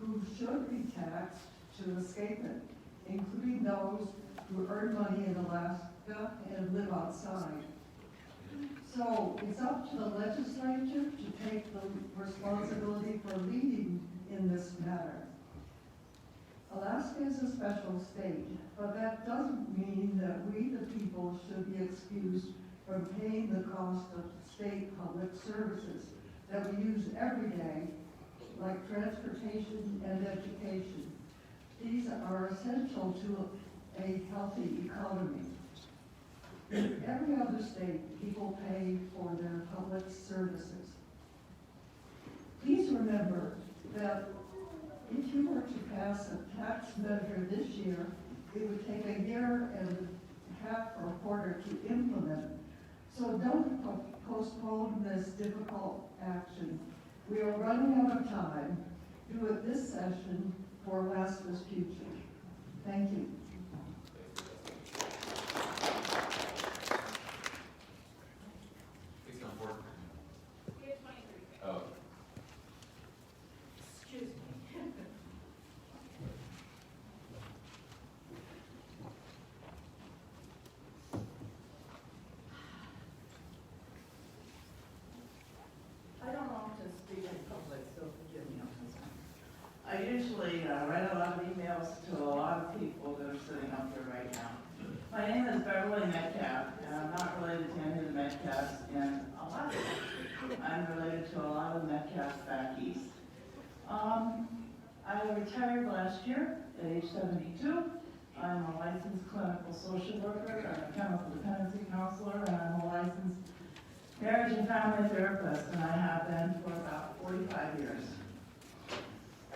who should be taxed to escape it, including those who earn money in Alaska and live outside. So it's up to the legislature to take the responsibility for leading in this matter. Alaska is a special state, but that doesn't mean that we, the people, should be excused from paying the cost of state public services that we use every day, like transportation and education. These are essential to a healthy economy. In every other state, people pay for their public services. Please remember that if you were to pass a tax measure this year, it would take a year and a half or a quarter to implement. So don't postpone this difficult action. We are running out of time. Do it this session for Alaska's future. Thank you. Please come forward. Oh. Excuse me. I don't often speak in public, so forgive me on this one. I usually write a lot of emails to a lot of people that are sitting up here right now. My name is Beverly Metcalf, and I'm not related to any of the Metcalfs in Alaska. I'm related to a lot of Metcalfs back east. I retired last year at age 72. I'm a licensed clinical social worker, I'm a chemical dependency counselor, and I'm a licensed marriage and family therapist, and I have been for about 45 years.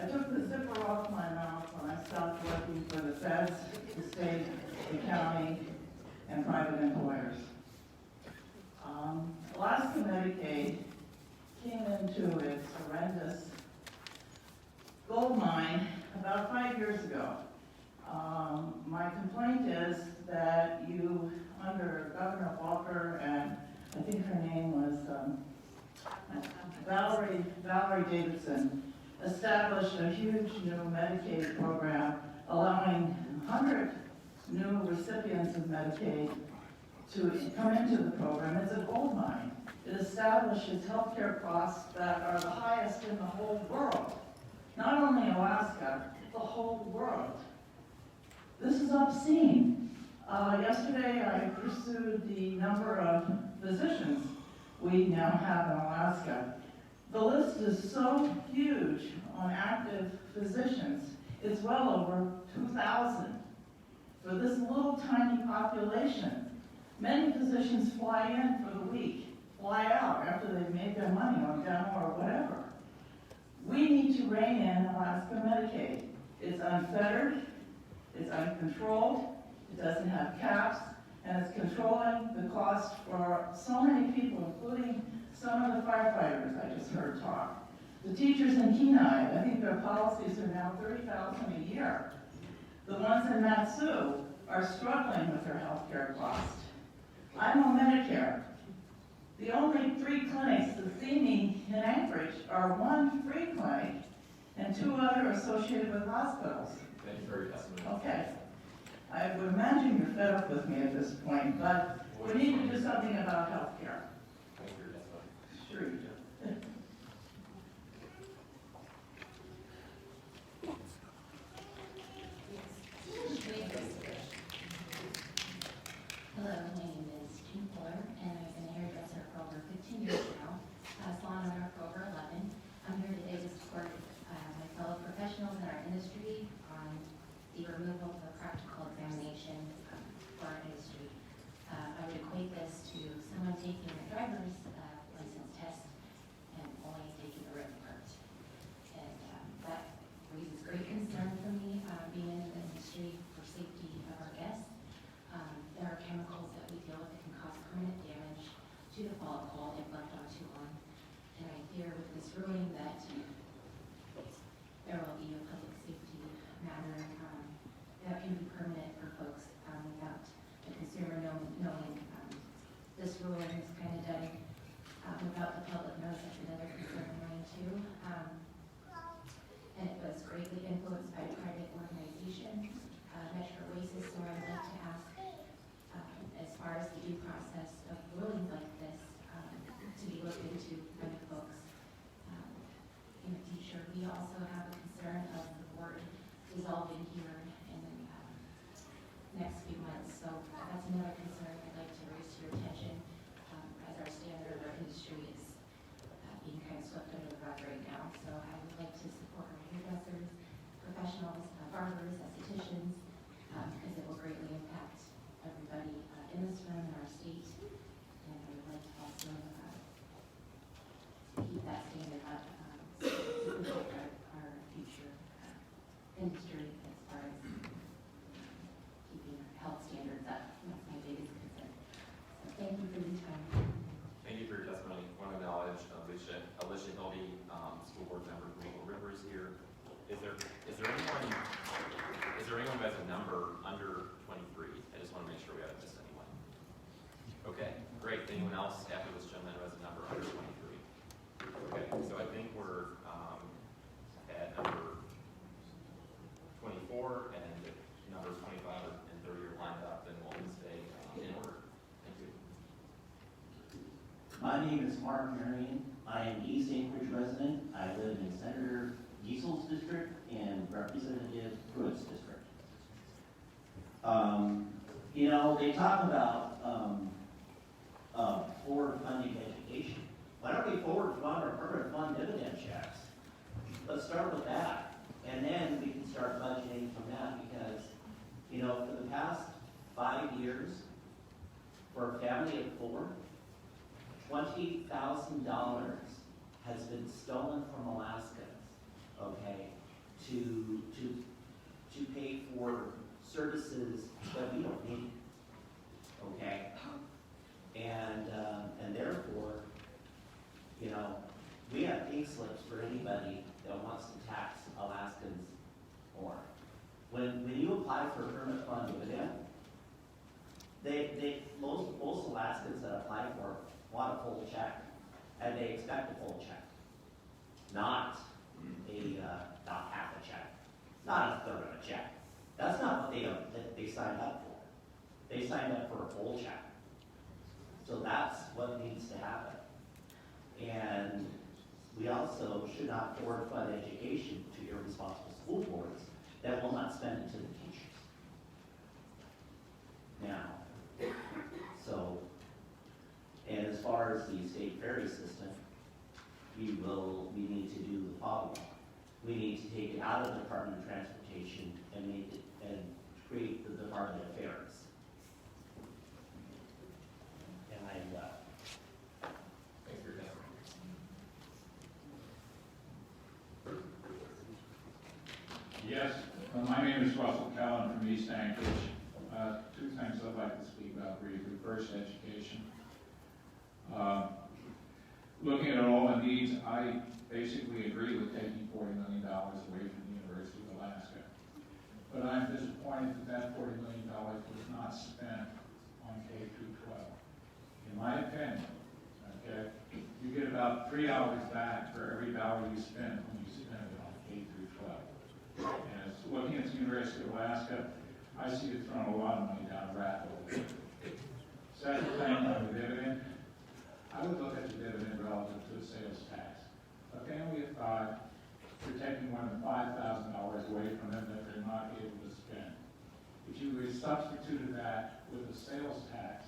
I took the zipper off my mouth when I stopped working for the feds, the state, the county, and private employers. Alaska Medicaid came into its horrendous gold mine about 5 years ago. My complaint is that you, under Governor Walker, and I think her name was Valerie Davidson, established a huge new Medicaid program allowing 100 new recipients of Medicaid to come into the program. It's a gold mine. It establishes healthcare costs that are the highest in the whole world. Not only Alaska, the whole world. This is obscene. Yesterday I pursued the number of physicians we now have in Alaska. The list is so huge on active physicians. It's well over 2,000 for this little tiny population. Many physicians fly in for the week, fly out after they've made their money on demo or whatever. We need to rein in Alaska Medicaid. It's unfettered, it's uncontrolled, it doesn't have caps, and it's controlling the cost for so many people, including some of the firefighters I just heard talk. The teachers in Kenai, I think their policies are now $30,000 a year. The ones in Matsu are struggling with their health care costs. I'm on Medicare. The only 3 clinics that see me in Anchorage are 1 free clinic and 2 other associated with hospitals. Thank you for your testimony. Okay. I would imagine you're fed up with me at this point, but we need to do something about health care. Thank you for your testimony. Sure you do. Hello, my name is Jean Fuller, and I've been a hairdresser for over 15 years now, salon owner for over 11. I'm here today to support my fellow professionals in our industry on the removal of the practical examination for our industry. I would equate this to someone taking a driver's license test and only taking the written part. And that raises great concern for me, being in the industry for safety of our guests. There are chemicals that we deal with that can cause permanent damage to the follicle if left on too long. And I fear with this ruling that there will be a public safety matter that can be permanent for folks without the consumer knowing. This ruling is kind of done without the public knows. That's another concern of mine too. And it was greatly influenced by a private organization, Metro Oasis. So I'd like to ask, as far as the due process of rulings like this, to be looked into by the folks in the future. We also have a concern of the board dissolving here in the next few months. So that's another concern I'd like to raise to your attention, as our standard of our industry is being kind of swept under the rug right now. So I would like to support our hairdressers, professionals, barbers, estheticians, because it will greatly impact everybody in this room in our state. And I would like to also keep that standard up to protect our future industry as far as keeping our health standards up. That's my biggest concern. So thank you for your time. Thank you for your testimony. I want to acknowledge Elvi, school board member from Maple River is here. Is there anyone who has a number under 23? I just want to make sure we haven't missed anyone. Okay, great. Anyone else after this gentleman who has a number under 23? Okay, so I think we're at number 24, and if numbers 25 and 30 are lined up, then we'll stay in order. Thank you. My name is Mark Marion. I am East Anchorage resident. I live in Senator Giessel's district and Representative Pruitt's district. You know, they talk about forward funding education. Why don't we forward fund or permanent fund dividend checks? Let's start with that. And then we can start budgeting from that, because, you know, for the past 5 years, for a family of 4, $20,000 has been stolen from Alaskans, okay, to pay for services that we don't need, okay? And therefore, you know, we have pink slips for anybody that wants to tax Alaskans more. When you apply for a permanent fund dividend, most Alaskans that apply for it want a full check, and they expect a full check, not half a check, not a third of a check. That's not what they signed up for. They signed up for a full check. So that's what needs to happen. And we also should not forward fund education to irresponsible school boards that will not spend it to the teachers. Now, so, and as far as the state ferry system, we need to do the following. We need to take it out of the Department of Transportation and make it, and create the Department of Ferries. And I am left. Thanks for your time. Yes, my name is Russell Callan from East Anchorage. Two things I'd like to speak about briefly. First, education. Looking at all the needs, I basically agree with taking $40 million away from the University of Alaska. But I'm disappointed that $40 million was not spent on K through 12. In my opinion, okay, you get about $3 back for every dollar you spend when you spend it on K through 12. And as looking at the University of Alaska, I see it throwing a lot of money down the rat hole. Second thing on the dividend, I would look at the dividend relative to the sales tax. A family of 5, you're taking more than $5,000 away from them that they're not able to spend. If you substituted that with a sales tax,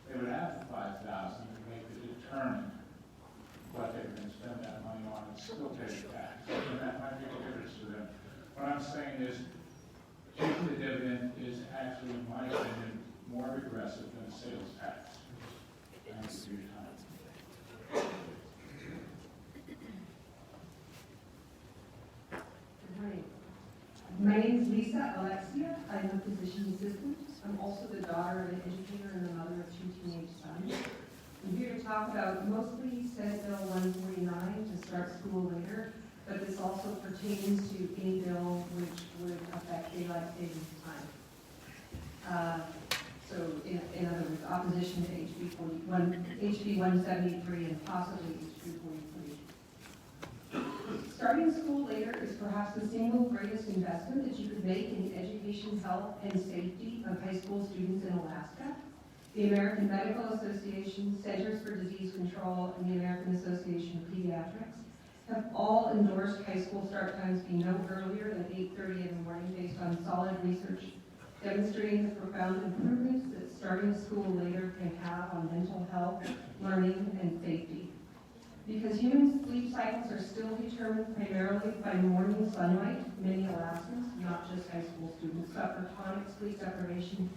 they would have the $5,000 and they could determine what they were going to spend that money on and still pay the tax. And that might make a difference to them. What I'm saying is, taking the dividend is actually, in my opinion, more aggressive than a sales tax. Thanks for your time. Good morning. My name is Lisa Alexia. I'm a physician assistant. I'm also the daughter of an educator and the mother of 2 teenage sons. I'm here to talk about mostly Senate Bill 149 to start school later, but this also pertains to any bill which would affect daylight savings time. So in other words, opposition to HB 173 and possibly HB 43. Starting school later is perhaps the single greatest investment that you could make in the education, health, and safety of high school students in Alaska. The American Medical Association, Centers for Disease Control, and the American Association of Pediatrics have all endorsed high school start times be no earlier than 8:30 in the morning based on solid research demonstrating the profound improvements that starting school later can have on mental health, learning, and safety. Because human sleep cycles are still determined primarily by morning sunlight, many Alaskans, not just high school students, suffer chronic sleep deprivation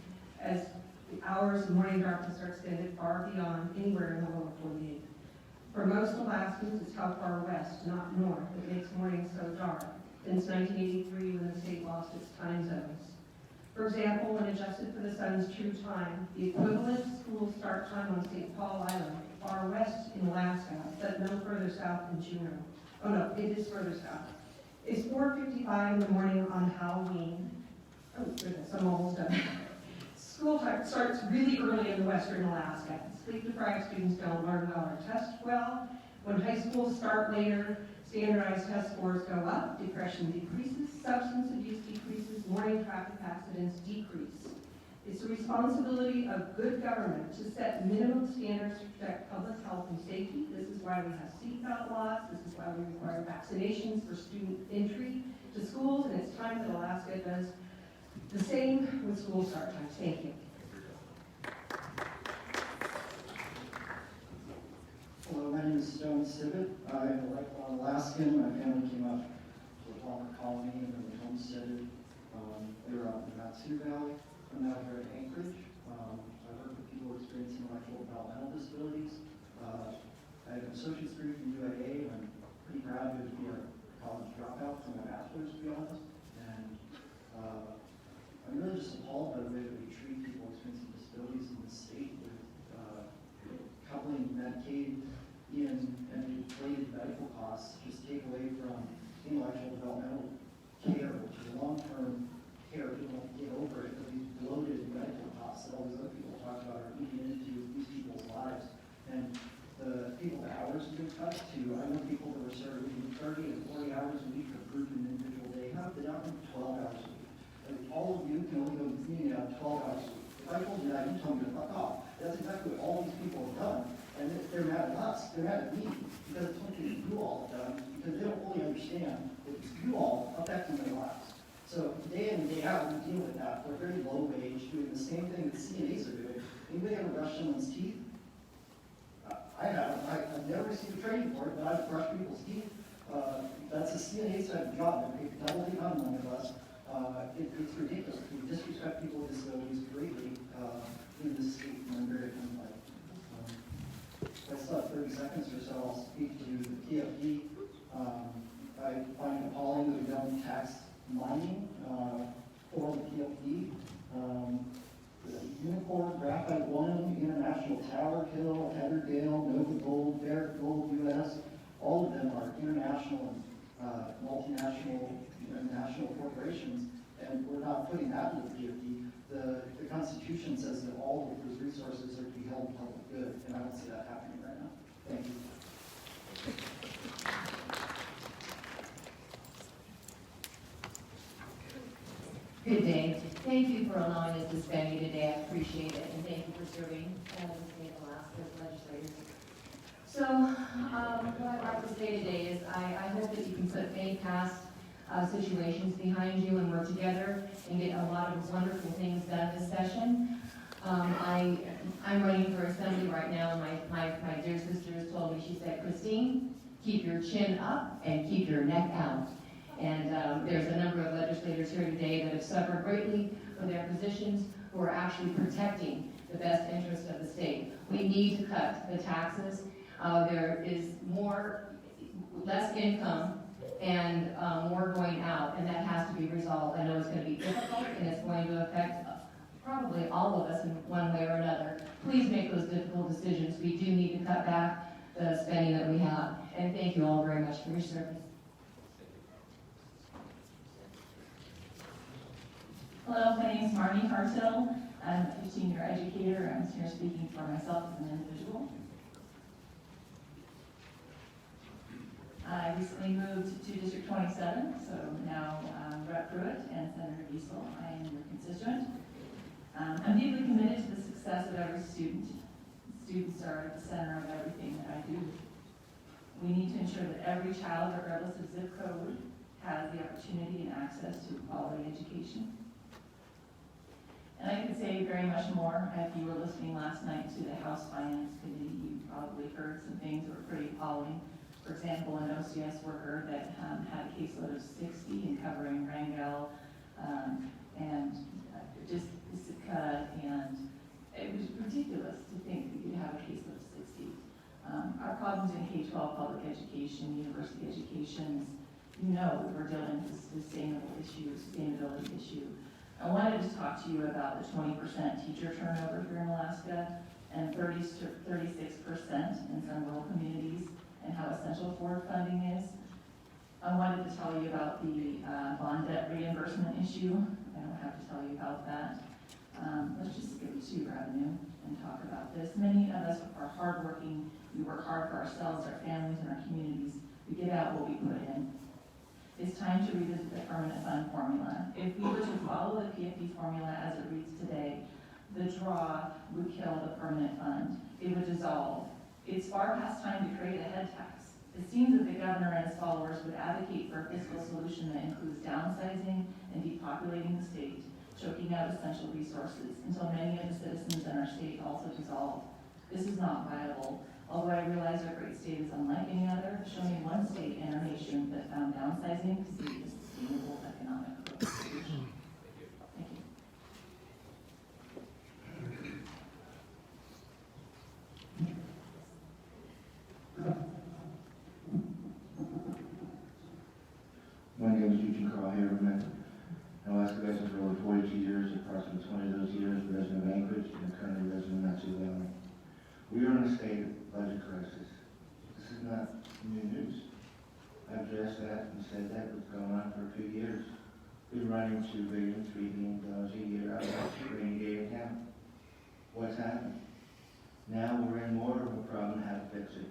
as the hours of morning darkness are extended far beyond anywhere in the lower 48. For most Alaskans, it's how far west, not north, that makes mornings so dark, since 1983 when the state lost its time zones. For example, when adjusted for the sun's true time, the equivalent school start time on St. Paul Island, far west in Alaska, but no further south than Juneau. Oh no, it is further south. It's 4:55 in the morning on Halloween. Oh goodness, I'm almost done. School time starts really early in western Alaska. Sleep-deprived students don't learn well or test well. When high schools start later, standardized test scores go up, depression decreases, substance abuse decreases, morning traffic accidents decrease. It's the responsibility of good government to set minimum standards to protect public health and safety. This is why we have seatbelt laws. This is why we require vaccinations for student entry to schools, and it's time that Alaska does the same with school start times. Thank you. Hello, my name is Stone Civet. I am a lifelong Alaskan. My family came up to the former colony and then we homesteaded. They were out in the Mat-Su Valley. I'm now here in Anchorage. I work with people experiencing intellectual developmental disabilities. I have an associate's degree from UAA, and I'm pretty proud to be a college dropout from my bachelor's, to be honest. And I'm really just appalled by the way that we treat people experiencing disabilities in the state with coupling Medicaid and inflated medical costs just take away from intellectual developmental care long-term care, people don't get over it, but these bloated medical costs that all these other people talk about are eating into these people's lives. And the people, the hours have been cut to, I know people that were serving 30 and 40 hours a week for group and individual day, have been down to 12 hours a week. And all of you can only go to the community on 12 hours a week. If I told you that, you told me to fuck off. That's exactly what all these people have done. And they're mad at us, they're mad at me, because it's something you all have done, because they don't fully understand that it's you all affecting their lives. So day in and day out, we deal with that. We're very low wage, doing the same thing that CNAs are doing. Anybody ever brush someone's teeth? I have. I've never received training for it, but I've brushed people's teeth. That's a CNA type of job. They pay double the amount of money of us. It's ridiculous. We disrespect people with disabilities greatly in this state, and I'm very unlike. If I still have 30 seconds or so, I'll speak to the PFD. I find it appalling that we don't tax mining for the PFD. Unicorn, Graphite One, International Tower Hill, Heatherdale, Nova Gold, Barrick Gold, US, all of them are international and multinational and national corporations, and we're not putting that in the PFD. The Constitution says that all of those resources are to be held in public good, and I don't see that happening right now. Thank you. Good day. Thank you for allowing us to spend you today. I appreciate it, and thank you for serving the state of Alaska's legislators. So, what I'd like to say today is I hope that you can put many past situations behind you and work together and get a lot of wonderful things done this session. I'm running for assembly right now, and my dear sister has told me, she said, Christine, keep your chin up and keep your neck out. And there's a number of legislators here today that have suffered greatly for their positions who are actually protecting the best interest of the state. We need to cut the taxes. There is less income and more going out, and that has to be resolved. I know it's going to be difficult, and it's going to affect probably all of us in one way or another. Please make those difficult decisions. We do need to cut back the spending that we have. And thank you all very much for your service. Hello, my name is Marnie Hartel. I'm a 15-year educator. I'm here speaking for myself as an individual. I recently moved to District 27, so now Rep. Pruitt and Senator Giessel, I am your constituent. I'm deeply committed to the success of every student. Students are at the center of everything that I do. We need to ensure that every child, regardless of zip code, has the opportunity and access to quality education. And I could say very much more. If you were listening last night to the House Finance Committee, you probably heard some things that were pretty appalling. For example, an OCS worker that had a caseload of 60 and covering Wrangell and just Sitka, and it was ridiculous to think that you could have a caseload of 60. Our problems in K-12 public education, university education, you know, we're dealing with this sustainability issue. I wanted to talk to you about the 20% teacher turnover here in Alaska and 36% in some rural communities and how essential forward funding is. I wanted to tell you about the bond debt reimbursement issue. I don't have to tell you about that. Let's just skip to revenue and talk about this. Many of us are hardworking. We work hard for ourselves, our families, and our communities. We get out what we put in. It's time to revisit the permanent fund formula. If we were to follow the PFD formula as it reads today, the draw would kill the permanent fund. It would dissolve. It's far past time to create a head tax. It seems that the governor and his followers would advocate for a fiscal solution that includes downsizing and depopulating the state, choking out essential resources until many of the citizens in our state also dissolve. This is not viable. Although I realize our great state is unlike any other, show me one state in our nation that found downsizing to be a sustainable economic growth solution. Thank you. My name is Eugene Carl Haberman. Alaska resident for over 42 years, approximately 20 of those years resident of Anchorage, and currently resident of Matsu Valley. We are in a state of budget crisis. This is not new news. I've addressed that and said that was going on for a few years. been running $2 billion, $3 billion a year out of that rainy day account. What's happened? Now we're in more of a problem, how to fix it.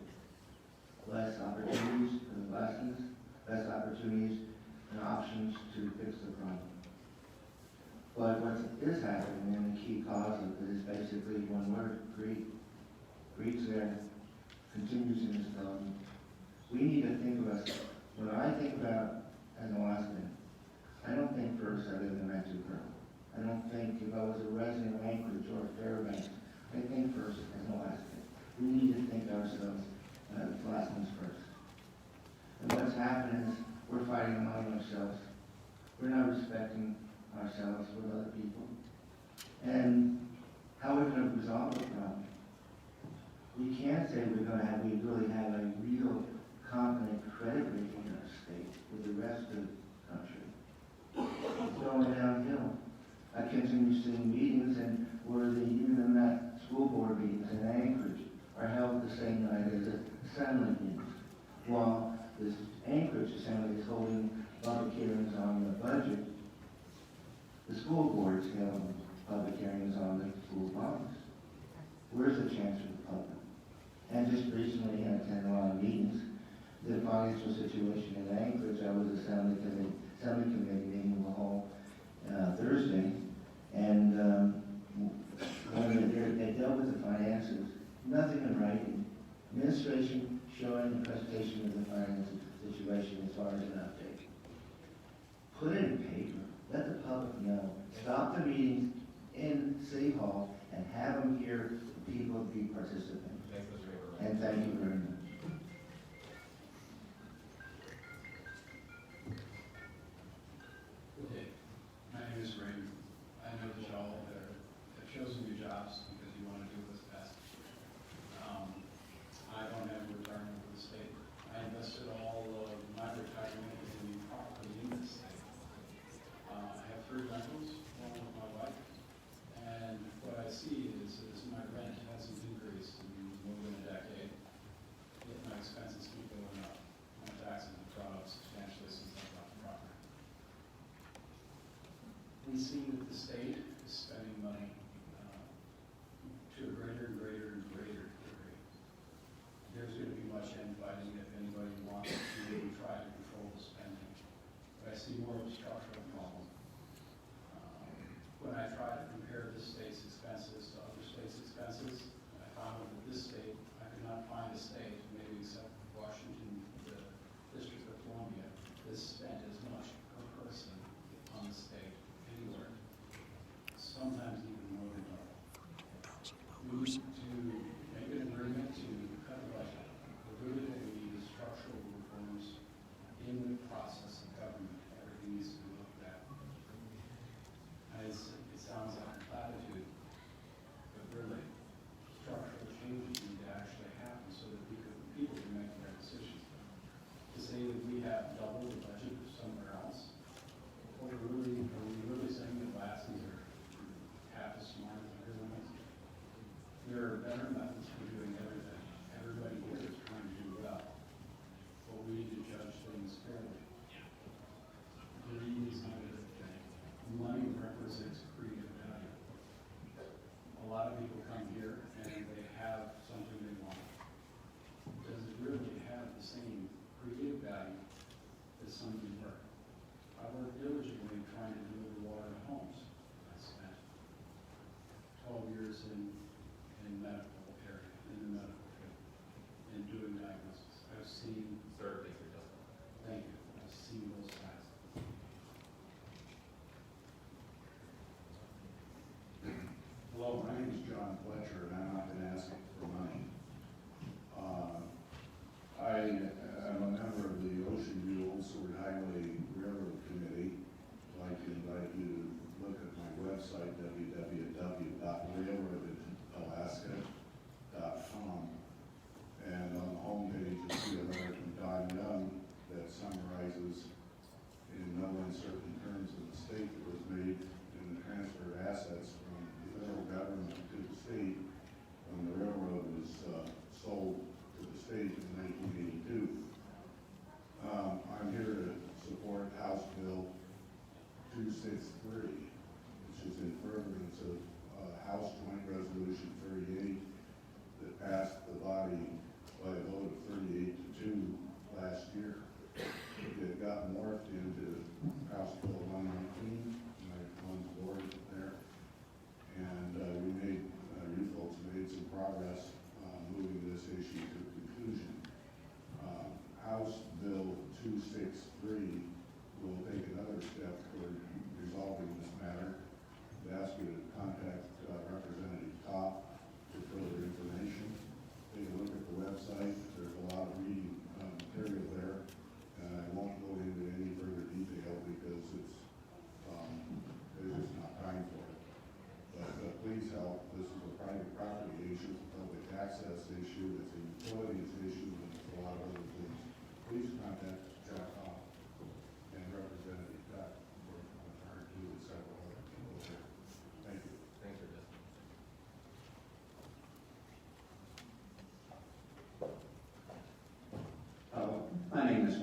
Less opportunities for the lessons, less opportunities and options to fix the problem. But what is happening, and the key cause of it is basically one word, greed. Greed's there, continues in this problem. We need to think of us, when I think about as an Alaskan, I don't think first I live in Mexico. I don't think if I was a resident of Anchorage or Fairbanks, I think first as an Alaskan. We need to think ourselves as Alaskans first. And what's happening is we're fighting among ourselves. We're not respecting ourselves with other people. And how are we going to resolve the problem? We can't say we really have a real competent credit rating in our state with the rest of the country. It's going downhill. I continue seeing meetings and where even in that school board meetings in Anchorage are held the same night as the assembly meetings. While this Anchorage assembly is holding public hearings on the budget, the school board is held public hearings on the school bonds. Where's the chance for the public? And just recently I attended a lot of meetings. The financial situation in Anchorage, I was assembly committee meeting in the hall Thursday, and when they dealt with the finances, nothing in writing. Administration showing the presentation of the financial situation as far as an update. Put it in paper. Let the public know. Stop the meetings in City Hall and have them hear the people be participants. Thanks, Mr. Haber. And thank you very much. Okay, my name is Reinbold. I know that y'all have chosen your jobs because you want to do what's best. I don't have a retirement for the state. I invested all of my retirement in property in the state. I have 3 rentals, one with my wife, and what I see is my rent hasn't increased in more than a decade, yet my expenses keep going up. My taxes have gone up substantially since I bought the property. We see that the state is spending money to a greater and greater and greater degree. There's going to be much infighting if anybody wants to even try to control the spending. But I see more of a structural problem. When I try to compare this state's expenses to other states' expenses, I found that this state, I could not find a state, maybe except Washington, the District of Columbia, that spent as much per person on the state anywhere. Sometimes even more than double. We need to make an agreement to cut the budget. Really what we need is structural reforms in the process of government. Everything needs to be looked at. And it sounds like a platitude, but really, structural changes need to actually happen so that people can make their decisions. To say that we have double the budget of somewhere else, are we really saying that Alaskans are half as smart as everyone else? There are better methods for doing everything. Everybody here is trying to do well, but we need to judge things fairly. Greed is not a good thing. Money represents creative value. A lot of people come here and they have something they want. Does it really have the same creative value as something work? I worked diligently trying to deliver water to homes. I spent 12 years in medical area, in the medical field, and doing diagnosis. I've seen. Sir, thanks for justice. Thank you. I've seen both sides. Hello, my name is John Fletcher, and I'm not going to ask for money. I am a member of the Ocean View Old Sword Highway Railroad Committee. I'd like to invite you to look at my website, www.railroadalaska.com. And on the homepage, you'll see a letter from Don Young that summarizes in no uncertain terms of the state that was made in the transfer of assets from the federal government to the state when the railroad was sold to the state in 1982. I'm here to support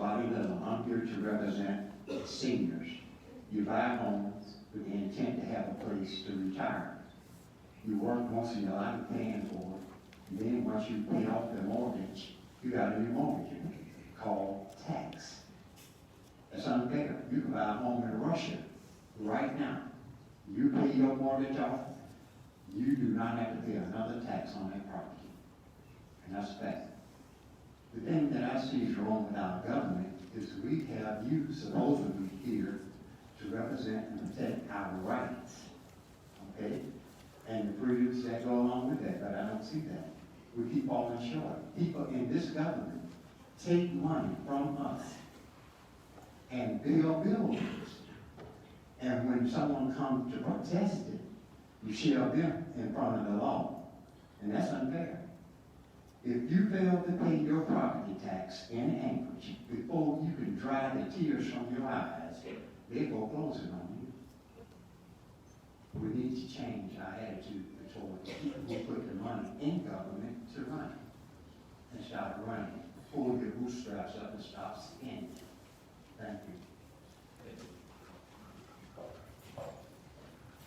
Lottie Little. I'm here to represent seniors. You buy a home with the intent to have a place to retire. You work most of your life paying for it. And then once you pay off the mortgage, you got a new mortgage called tax. That's unfair. You can buy a home in Russia right now. You pay your mortgage off, you do not have to pay another tax on that property. And that's fact. The thing that I see is wrong with our government is we have you supposedly here to represent and protect our rights. Okay? And the freedoms that go along with that, but I don't see that. We keep falling short. People in this government take money from us and build buildings. And when someone comes to protest it, you shield them in front of the law. And that's unfair. If you fail to pay your property tax in Anchorage before you can dry the tears from your eyes, they foreclosing on you. We need to change our attitude toward people who put the money in government to run it and stop running. Pull your bootstraps up and stop spending. Thank you.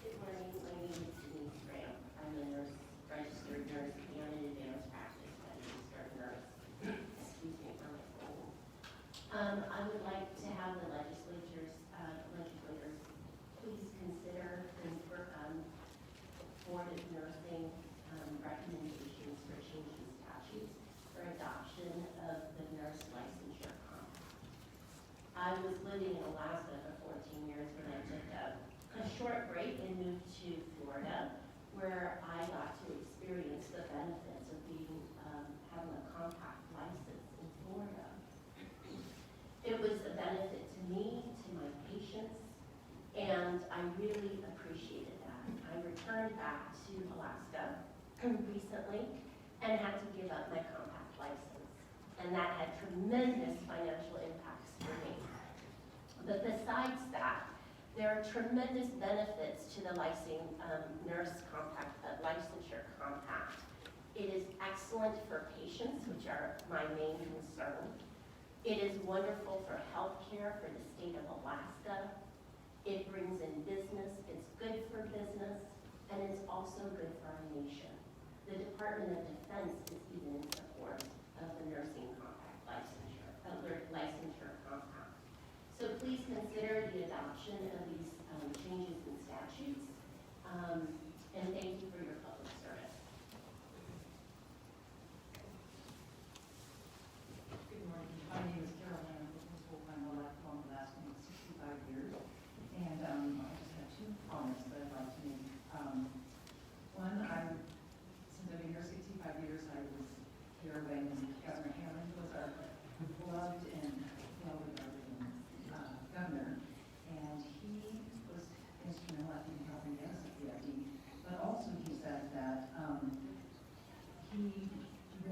Good morning, my name is Denise Graham. I'm a nurse, registered nurse and in advanced practice registered nurse. Excuse me for my cold. I would like to have the legislators please consider the Board of Nursing recommendations for changing statutes for adoption of the nurse licensure compact. I was living in Alaska for 14 years when I took a short break and moved to Florida, where I got to experience the benefits of having a compact license in Florida. It was a benefit to me, to my patients, and I really appreciated that. I returned back to Alaska recently and had to give up my compact license, and that had tremendous financial impacts for me. But besides that, there are tremendous benefits to the nurse licensure compact. It is excellent for patients, which are my main concern. It is wonderful for healthcare for the state of Alaska. It brings in business, it's good for business, and it's also good for our nation. The Department of Defense is even in support of the nursing compact licensure compact. So please consider the adoption of these changes in statutes, and thank you for your public service. Good morning. My name is Geran. I'm a full-time lifelong Alaskan, 65 years. And I just have two comments that I'd like to make. One, since I've been here 65 years, I was here when Governor Hammond was our beloved and well-regarded governor. And he was instrumental in helping us at the FD. But also he said that he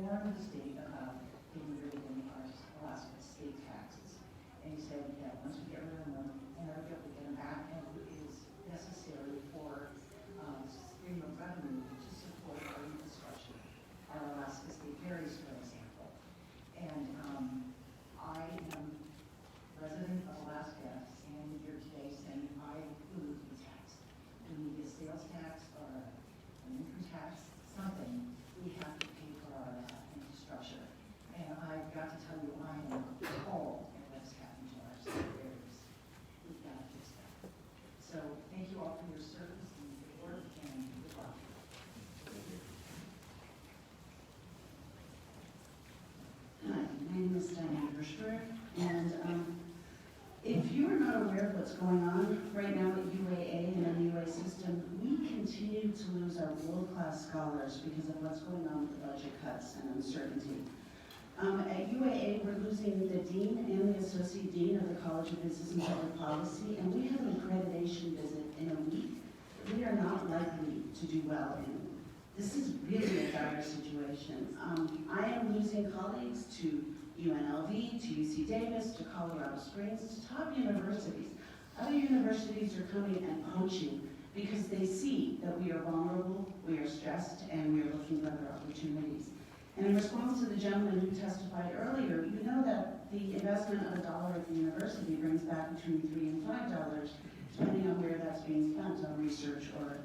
warned the state about getting rid of our Alaska state taxes. And he said that once we get rid of them, and are able to get them back, and it is necessary for stream of revenue to support our infrastructure. Our Alaska State Ferries, for example. And I am resident of Alaska, standing here today saying I include the tax. We need a sales tax or an income tax, something we have to pay for our infrastructure. And I've got to tell you, I am appalled at what's happened to our state ferries. We've got to fix that. So thank you all for your service and your work, and good luck. Hi, my name is Diane Hirschberg, and if you are not aware of what's going on right now at UAA and the UA system, we continue to lose our world-class scholars because of what's going on with the budget cuts and uncertainty. At UAA, we're losing the dean and the associate dean of the College of Business and Public Policy, and we have an accreditation visit in a week. We are not likely to do well in. This is really a dire situation. I am losing colleagues to UNLV, to UC Davis, to Colorado Springs, to top universities. Other universities are coming and poaching because they see that we are vulnerable, we are stressed, and we are looking for other opportunities. And in response to the gentleman who testified earlier, you know that the investment of $1 at the university brings back between $3 and $5, depending on where that's being spent on research or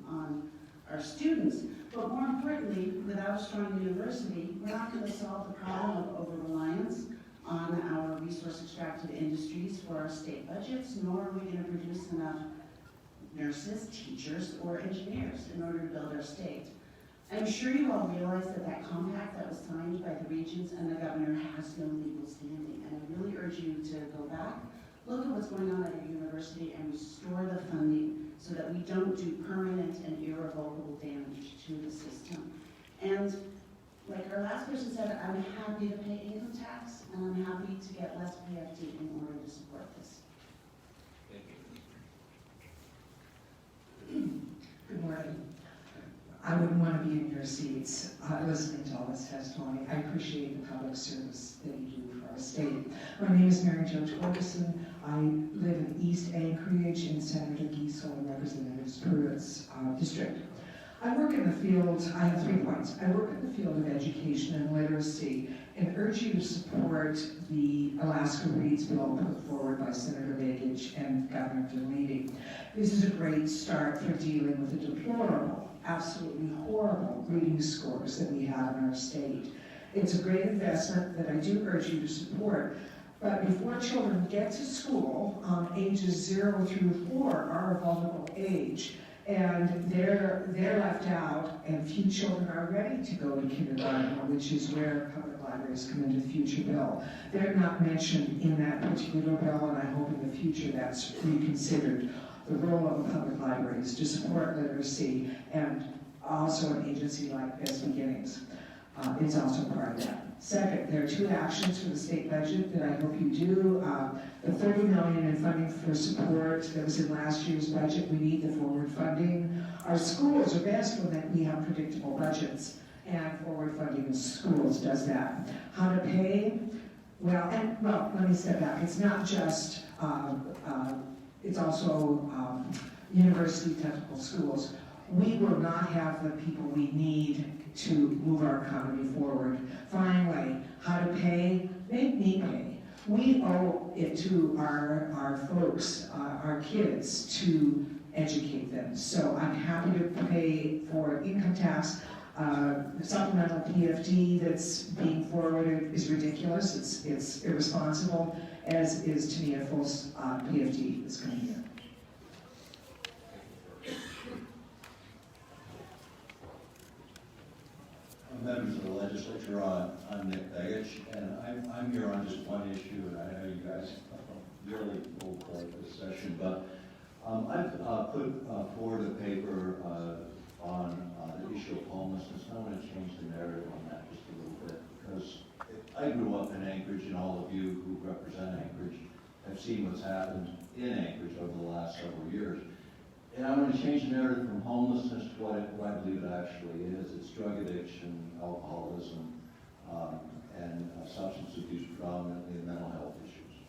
on our students. But more importantly, without a strong university, we're not going to solve the problem of over-reliance on our resource-extractive industries for our state budgets, nor are we going to produce enough nurses, teachers, or engineers in order to build our state. I'm sure you all realize that that compact that was signed by the regions and the governor has no legal standing, and I really urge you to go back, look at what's going on at your university, and restore the funding so that we don't do permanent and irrevocable damage to the system. And like our last person said, I'm happy to pay income tax, and I'm happy to get less PFD in order to support this. Good morning. I wouldn't want to be in your seats listening to all this testimony. I appreciate the public service that you do for our state. My name is Mary Jo Torgerson. I live in East Anchorage in Senator Giessel and Representative Pruitt's district. I work in the field, I have 3 points. I work in the field of education and literacy and urge you to support the Alaska Reads bill put forward by Senator Begich and Governor Laddie. This is a great start for dealing with the deplorable, absolutely horrible reading scores that we have in our state. It's a great investment that I do urge you to support. But before children get to school, ages 0 through 4 are a vulnerable age. And they're left out, and few children are ready to go to kindergarten, which is where public libraries come into the future bill. They're not mentioned in that particular bill, and I hope in the future that's reconsidered. The role of a public library is to support literacy, and also an agency like Best Beginnings is also part of that. Second, there are 2 actions for the state budget that I hope you do. The $30 million in funding for support that was in last year's budget, we need the forward funding. Our schools are best when we have predictable budgets, and forward funding in schools does that. How to pay? Well, let me step back. It's not just, it's also university technical schools. We will not have the people we need to move our economy forward. Finally, how to pay? Make me pay. We owe it to our folks, our kids, to educate them. So I'm happy to pay for income tax. Supplemental PFD that's being forwarded is ridiculous. It's irresponsible, as is to me a full PFD that's coming here. Members of the legislature, I'm Nick Begich, and I'm here on just one issue, and I know you guys really will call this session, but I've put forward a paper on the issue of homelessness. I want to change the narrative on that just a little bit, because I grew up in Anchorage, and all of you who represent Anchorage have seen what's happened in Anchorage over the last several years. And I want to change the narrative from homelessness to what I believe it actually is. It's drug addiction, alcoholism, and substance abuse, predominantly, and mental health issues.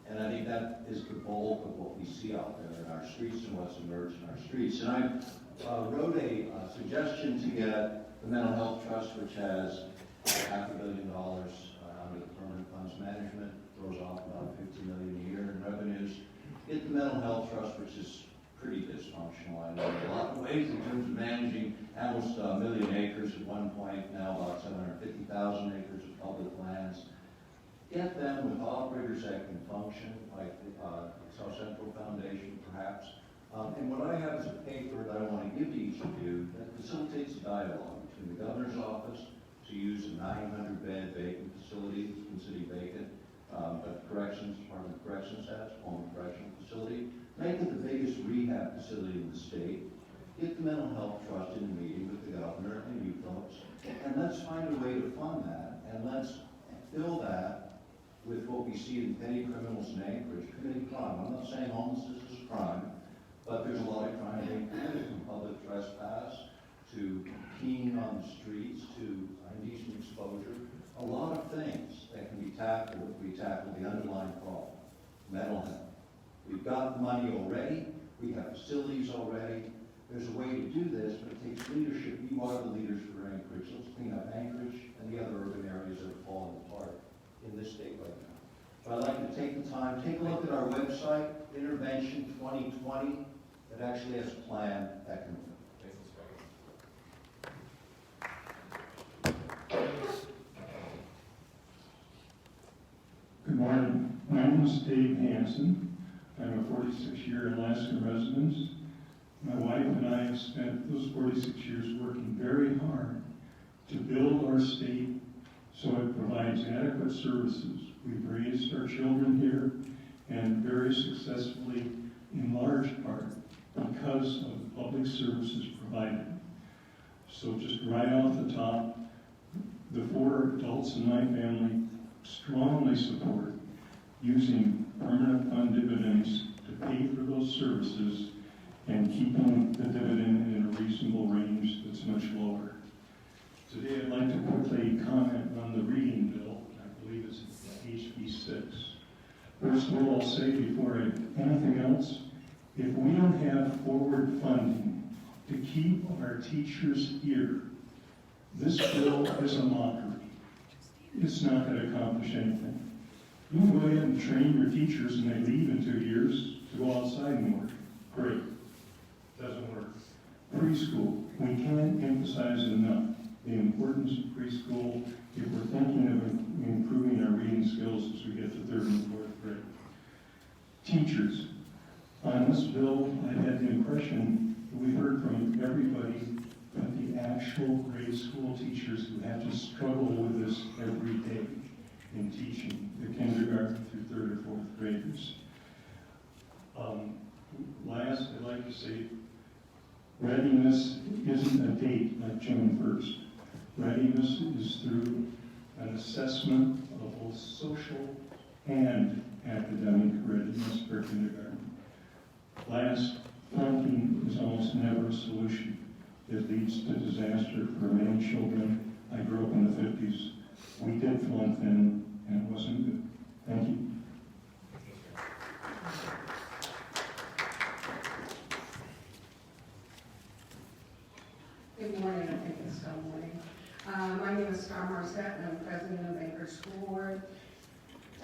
And I think that is the bulk of what we see out there in our streets and what's emerged in our streets. And I wrote a suggestion to get the Mental Health Trust, which has $500 million under the Permanent Funds Management, throws off about $50 million a year in revenues. Get the Mental Health Trust, which is pretty dysfunctional, I know, in a lot of ways in terms of managing almost 1 million acres at one point, now about 750,000 acres of public lands. Get them with operators that can function, like the South Central Foundation, perhaps. And what I have is a paper that I want to give to each of you that facilitates a dialogue between the governor's office to use a 900-bed vacant facility that's considered vacant, but Department of Corrections has, home correctional facility. Make it the biggest rehab facility in the state. Get the Mental Health Trust in a meeting with the governor and you folks, and let's find a way to fund that, and let's fill that with what we see in petty criminals in Anchorage committing crime. I'm not saying homelessness is a crime, but there's a lot of crime being committed, from public trespass to peeing on the streets to indecent exposure. A lot of things that can be tackled if we tackle the underlying problem, mental health. We've got money already, we have facilities already. There's a way to do this, but it takes leadership. You are the leaders for Anchorage. Let's clean up Anchorage and the other urban areas that are falling apart in this state right now. But I'd like to take the time, take a look at our website, Intervention 2020. It actually has a plan that can. Good morning. My name is Dave Hansen. I'm a 46-year Alaska resident. My wife and I have spent those 46 years working very hard to build our state so it provides adequate services. We've raised our children here and very successfully in large part because of the public services provided. So just right off the top, the 4 adults in my family strongly support using permanent fund dividends to pay for those services and keeping the dividend in a reasonable range that's much lower. Today I'd like to quickly comment on the reading bill. I believe it's HB 6. First of all, I'll say before anything else, if we don't have forward funding to keep our teachers here, this bill is a mockery. It's not going to accomplish anything. You can go ahead and train your teachers and they leave in 2 years to go outside and work. Great. Doesn't work. Preschool. We can't emphasize enough the importance of preschool if we're thinking of improving our reading skills as we get to 3rd and 4th grade. Teachers. On this bill, I had the impression that we heard from everybody but the actual grade school teachers who have to struggle with this every day in teaching the kindergarten through 3rd or 4th graders. Last, I'd like to say, readiness isn't a date like June 1st. Readiness is through an assessment of both social and academic readiness for kindergarten. Last, flunking is almost never a solution. It leads to disaster for many children. I grew up in the 50s. We did flunk then, and it wasn't good. Thank you. Good morning, I think it's still morning. My name is Sara Marset, and I'm president of Anchorage School Board.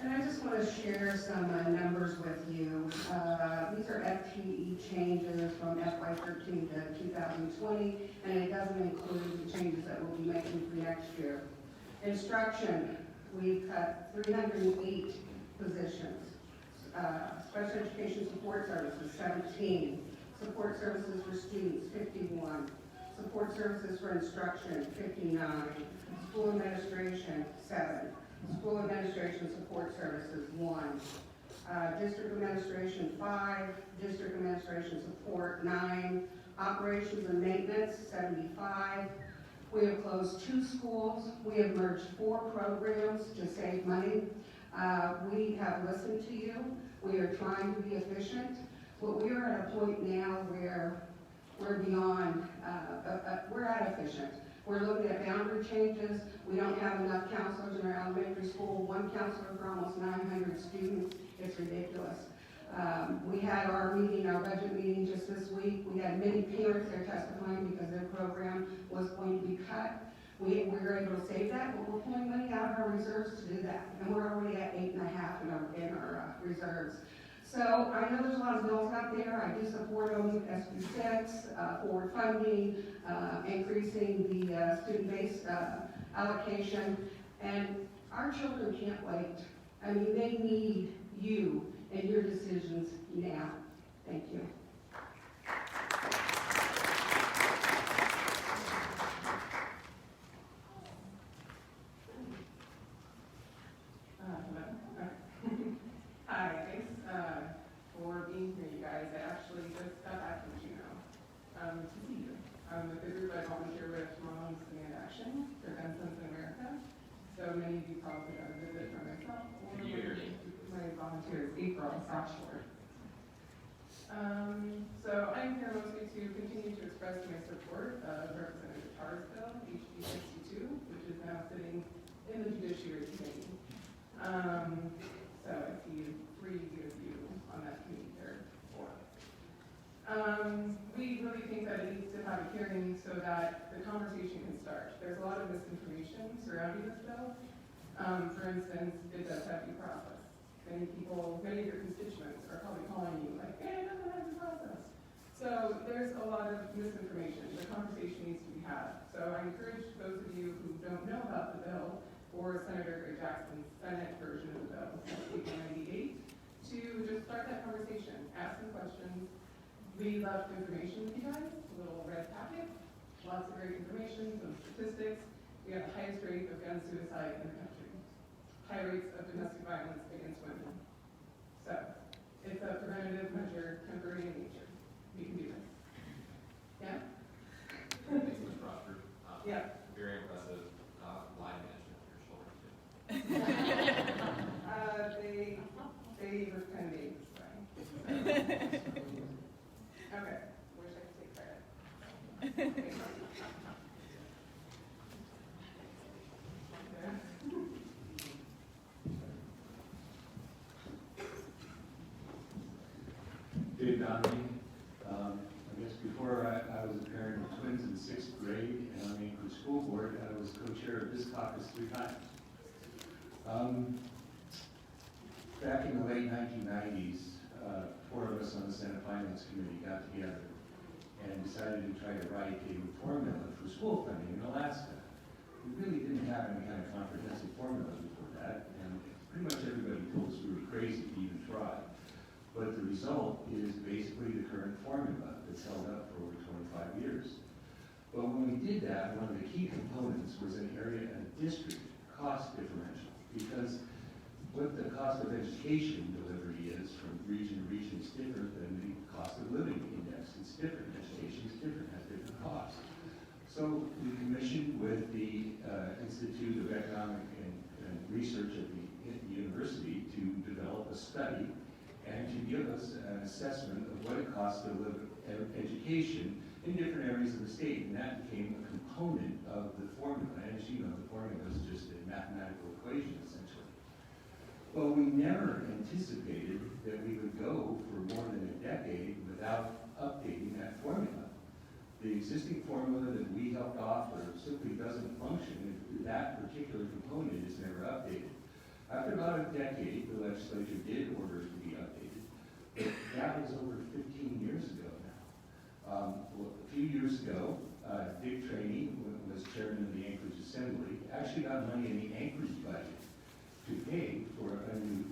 And I just want to share some numbers with you. These are FTE changes from FY13 to 2020, and it doesn't include the changes that we'll be making for next year. Instruction, we cut 308 positions. Special education support services, 17. Support services for students, 51. Support services for instruction, 59. School administration, 7. School administration support services, 1. District administration, 5. District administration support, 9. Operations and maintenance, 75. We have closed 2 schools. We have merged 4 programs to save money. We have listened to you. We are trying to be efficient, but we are at a point now where we're beyond, we're not efficient. We're looking at boundary changes. We don't have enough counselors in our elementary school. 1 counselor for almost 900 students. It's ridiculous. We had our meeting, our budget meeting just this week. We had many parents there testifying because their program was going to be cut. We were able to save that, but we're pulling money out of our reserves to do that. And we're already at 8.5 in our reserves. So I know there's a lot of bills out there. I do support them, SB6, forward funding, increasing the student-based allocation. And our children can't wait. I mean, they need you and your decisions now. Thank you. Hi, thanks for being here, you guys. I actually just got back from Juneau to see you. With the group I volunteer with, Moms Demand Action for Gun Sons in America. So many of you probably got a visit from myself. My volunteer is April South Shore. So I'm here mostly to continue to express my support of Representative Tarr's bill, HB 62, which is now sitting in the Judiciary Committee. So I see 3 of you on that committee there. 4. We really think that it needs to have a hearing so that the conversation can start. There's a lot of misinformation surrounding this bill. For instance, it does have due process. many people, many of your constituents are probably calling you like, hey, it doesn't have the process. So there's a lot of misinformation. The conversation needs to be had. So I encourage those of you who don't know about the bill or Senator Gray Jackson's Senate version of the bill, SB 98, to just start that conversation, ask some questions. We left information with you guys, a little red packet, lots of great information, some statistics. We have the highest rate of gun suicide in the country, high rates of domestic violence against women. So it's a preventative measure, temporary in nature. We can do this. Yeah? Thanks so much, Roger. Yeah. Very impressive line management for your children, too. They were kind of made this way. Okay. Wish I could take credit. Dave Donnelly. I guess before I was a parent of twins in 6th grade and on the Anchorage School Board, I was co-chair of this caucus 3 times. Back in the late 1990s, 4 of us on the Senate Finance Committee got together and decided to try to write a formula for school funding in Alaska. We really didn't have any kind of comprehensive formula before that, and pretty much everybody told us we were crazy to even try. But the result is basically the current formula that's held up for over 25 years. But when we did that, one of the key components was an area and district cost differential, because what the cost of education delivery is from region to region is different than the cost of living index. It's different. Education is different, has different costs. So we commissioned with the Institute of Economic and Research at the university to develop a study and to give us an assessment of what it costs to live education in different areas of the state. And that became a component of the formula. And as you know, the formula is just a mathematical equation, essentially. Well, we never anticipated that we would go for more than a decade without updating that formula. The existing formula that we helped offer simply doesn't function if that particular component is never updated. After about a decade, the legislature did order it to be updated, but that was over 15 years ago now. A few years ago, Dick Cheney, who was chairman of the Anchorage Assembly, actually got money in the Anchorage budget to pay for a new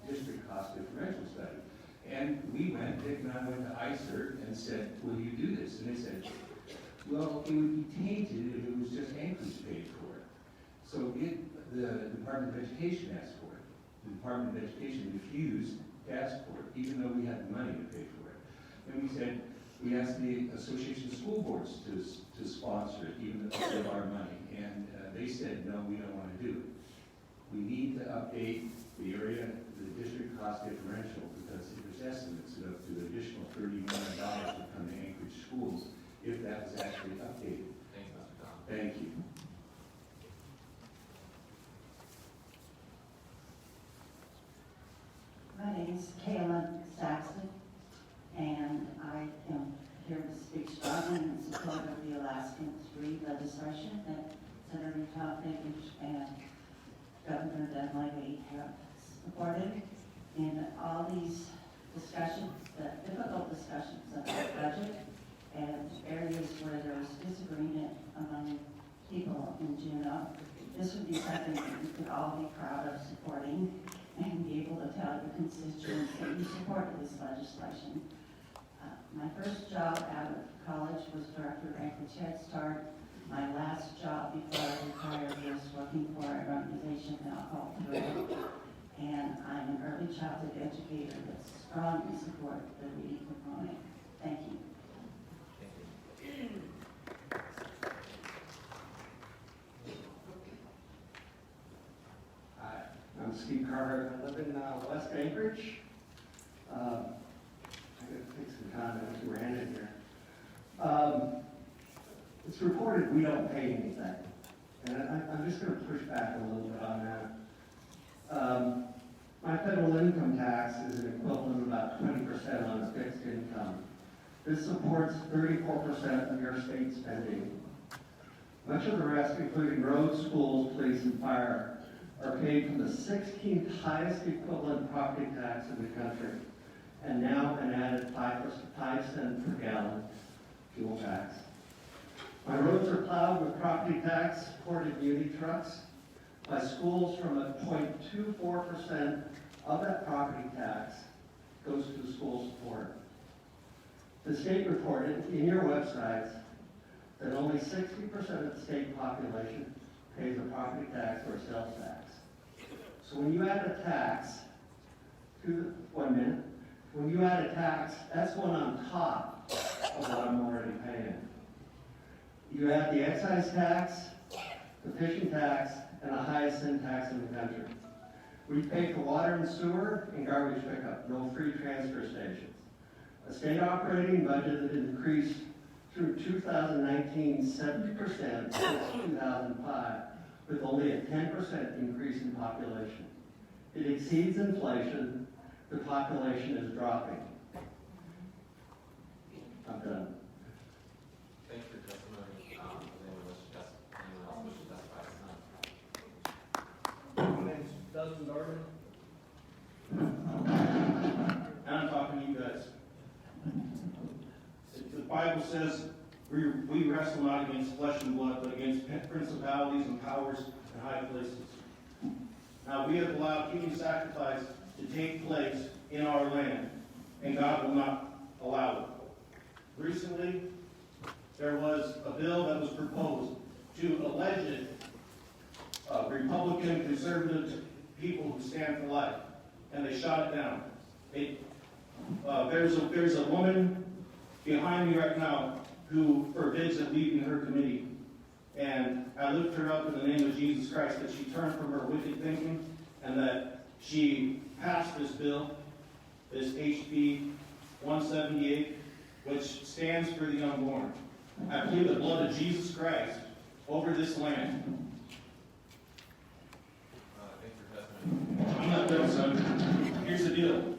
district cost differential study. And we went, Dick and I went to ICER and said, will you do this? And they said, well, it would be tainted if it was just Anchorage paid for it. So the Department of Education asked for it. The Department of Education refused to ask for it, even though we had the money to pay for it. And we said, we asked the Association of School Boards to sponsor it, even though they have our money. And they said, no, we don't want to do it. We need to update the area, the district cost differential, because there's estimates of up to an additional $30 million would come to Anchorage schools if that was actually updated. Thanks, Mr. Don. Thank you. My name is Kayla Saxon, and I am here to speak strongly in support of the Alaskan 3 legislation that Senator Kopp and Governor Dunleavy have supported. In all these discussions, the difficult discussions about the budget and areas where there's disagreement among people in Juneau, this would be something that we could all be proud of supporting and be able to tell your constituents that you supported this legislation. My first job out of college was director of Anchorage Head Start. My last job before I retired was working for an organization now called Revak. And I'm an early childhood educator that strongly support the reading component. Thank you. Hi, I'm Steve Carter. I live in West Anchorage. I gotta take some time as we're in here. It's reported we don't pay anything. And I'm just going to push back a little bit on that. My federal income tax is an equivalent of about 20% on a fixed income. This supports 34% of your state spending. Much of the rest, including roads, schools, police, and fire, are paid from the 16th highest equivalent property tax in the country, and now an added 5 cent per gallon fuel tax. My roads are plowed with property tax supported uni trucks. My schools, from a 0.24% of that property tax goes to the school support. The state reported in your websites that only 60% of the state population pays a property tax or a sales tax. So when you add a tax to, when you add a tax, that's one on top of what I'm already paying. You add the excise tax, the fishing tax, and the highest sin tax in the country. We pay for water and sewer and garbage pickup, no free transfer stations. A state operating budget that increased through 2019 70% since 2005, with only a 10% increase in population. It exceeds inflation. The population is dropping. I'm done. Thanks for your testimony. Anyone else wish to testify tonight? My name's Dustin Darden. And I'm talking to you guys. The Bible says we wrestle not against flesh and blood, but against principalities and powers and high places. Now we have allowed human sacrifice to take place in our land, and God will not allow it. Recently, there was a bill that was proposed to alleged Republican conservative people who stand for life, and they shot it down. There's a woman behind me right now who forbids it leaving her committee. And I lift her up in the name of Jesus Christ that she turned from her wicked thinking and that she passed this bill, this HB 178, which stands for the unborn. I plead the blood of Jesus Christ over this land. I'm not done, son. Here's the deal.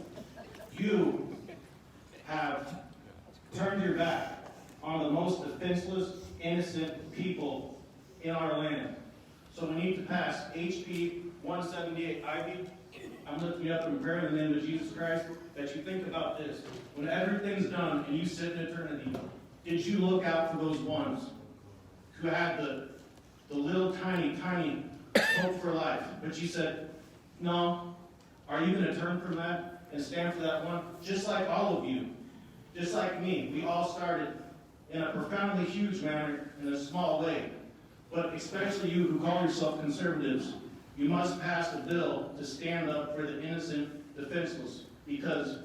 You have turned your back on the most defenseless, innocent people in our land. So we need to pass HB 178. I'm lifting you up in prayer in the name of Jesus Christ that you think about this. When everything's done and you sit in eternity, did you look out for those ones who had the little tiny hope for life? But you said, no. Are you going to turn from that and stand for that one? Just like all of you, just like me, we all started in a profoundly huge manner in a small way. But especially you who call yourself conservatives, you must pass a bill to stand up for the innocent, defenseless, because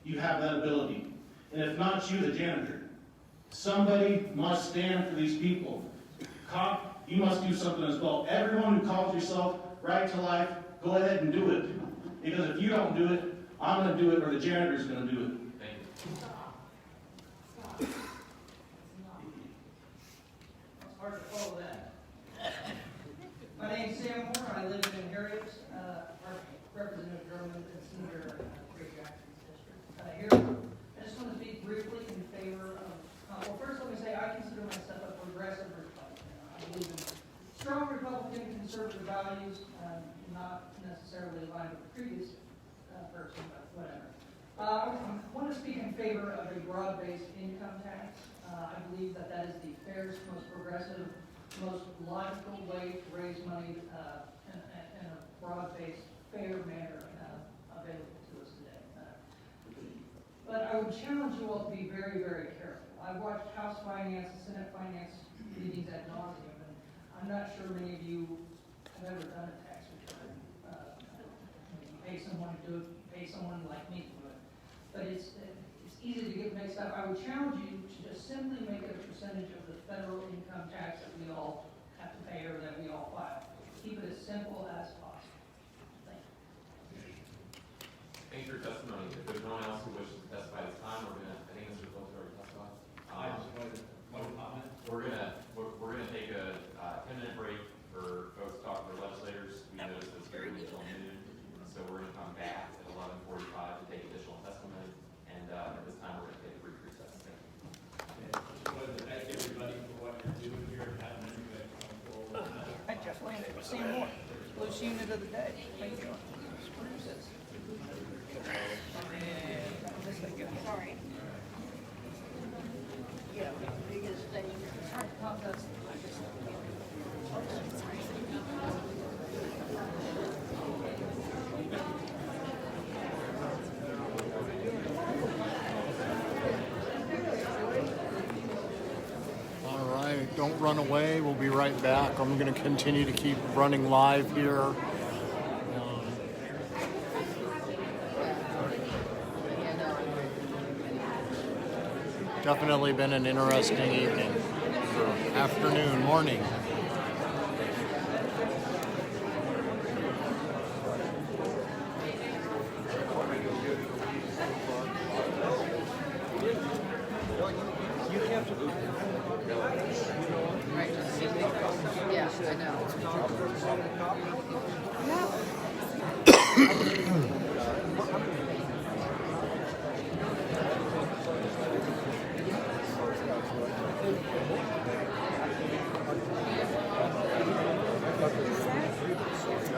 you have that ability. And if not you, the janitor, somebody must stand for these people. Kopp, you must do something as well. Everyone who calls yourself right to life, go ahead and do it. Because if you don't do it, I'm going to do it, or the janitor's going to do it. Thank you. It's hard to follow that. My name's Sam Moore. I live in Harriet. Our Representative Drummond is Senator Great Jackson's district. Here, I just want to speak briefly in favor of, well, first let me say I consider myself a progressive Republican. I believe in strong Republican conservative values, not necessarily aligned with the previous person, but whatever. I want to speak in favor of a broad-based income tax. I believe that that is the fairest, most progressive, most logical way to raise money in a broad-based, fair manner available to us today. But I would challenge you all to be very, very careful. I've watched House Finance and Senate Finance meetings ad nauseum, and I'm not sure many of you have ever done a tax return. You pay someone to do it, pay someone like me to do it. But it's easy to get mixed up. I would challenge you to just simply make it a percentage of the federal income tax that we all have to pay or that we all file. Keep it as simple as possible. Thank you. Thanks for your testimony. If there's no one else who wishes to testify this time, I think Mr. Phillips already testified. I just wanted one comment. We're gonna take a 10-minute break for folks to talk to their legislators. We noticed it's very until noon, so we're gonna come back at 11:45 to take additional testimony. And at this time, we're gonna take a brief recess. Thank you. I just wanted to thank everybody for what you're doing here and having everybody come forward. I just wanted to say more. First unit of the day. Thank you. Sorry. Yeah, biggest thing. All right, don't run away. We'll be right back. I'm going to continue to keep running live here. Definitely been an interesting evening, afternoon, morning. Yeah, I know.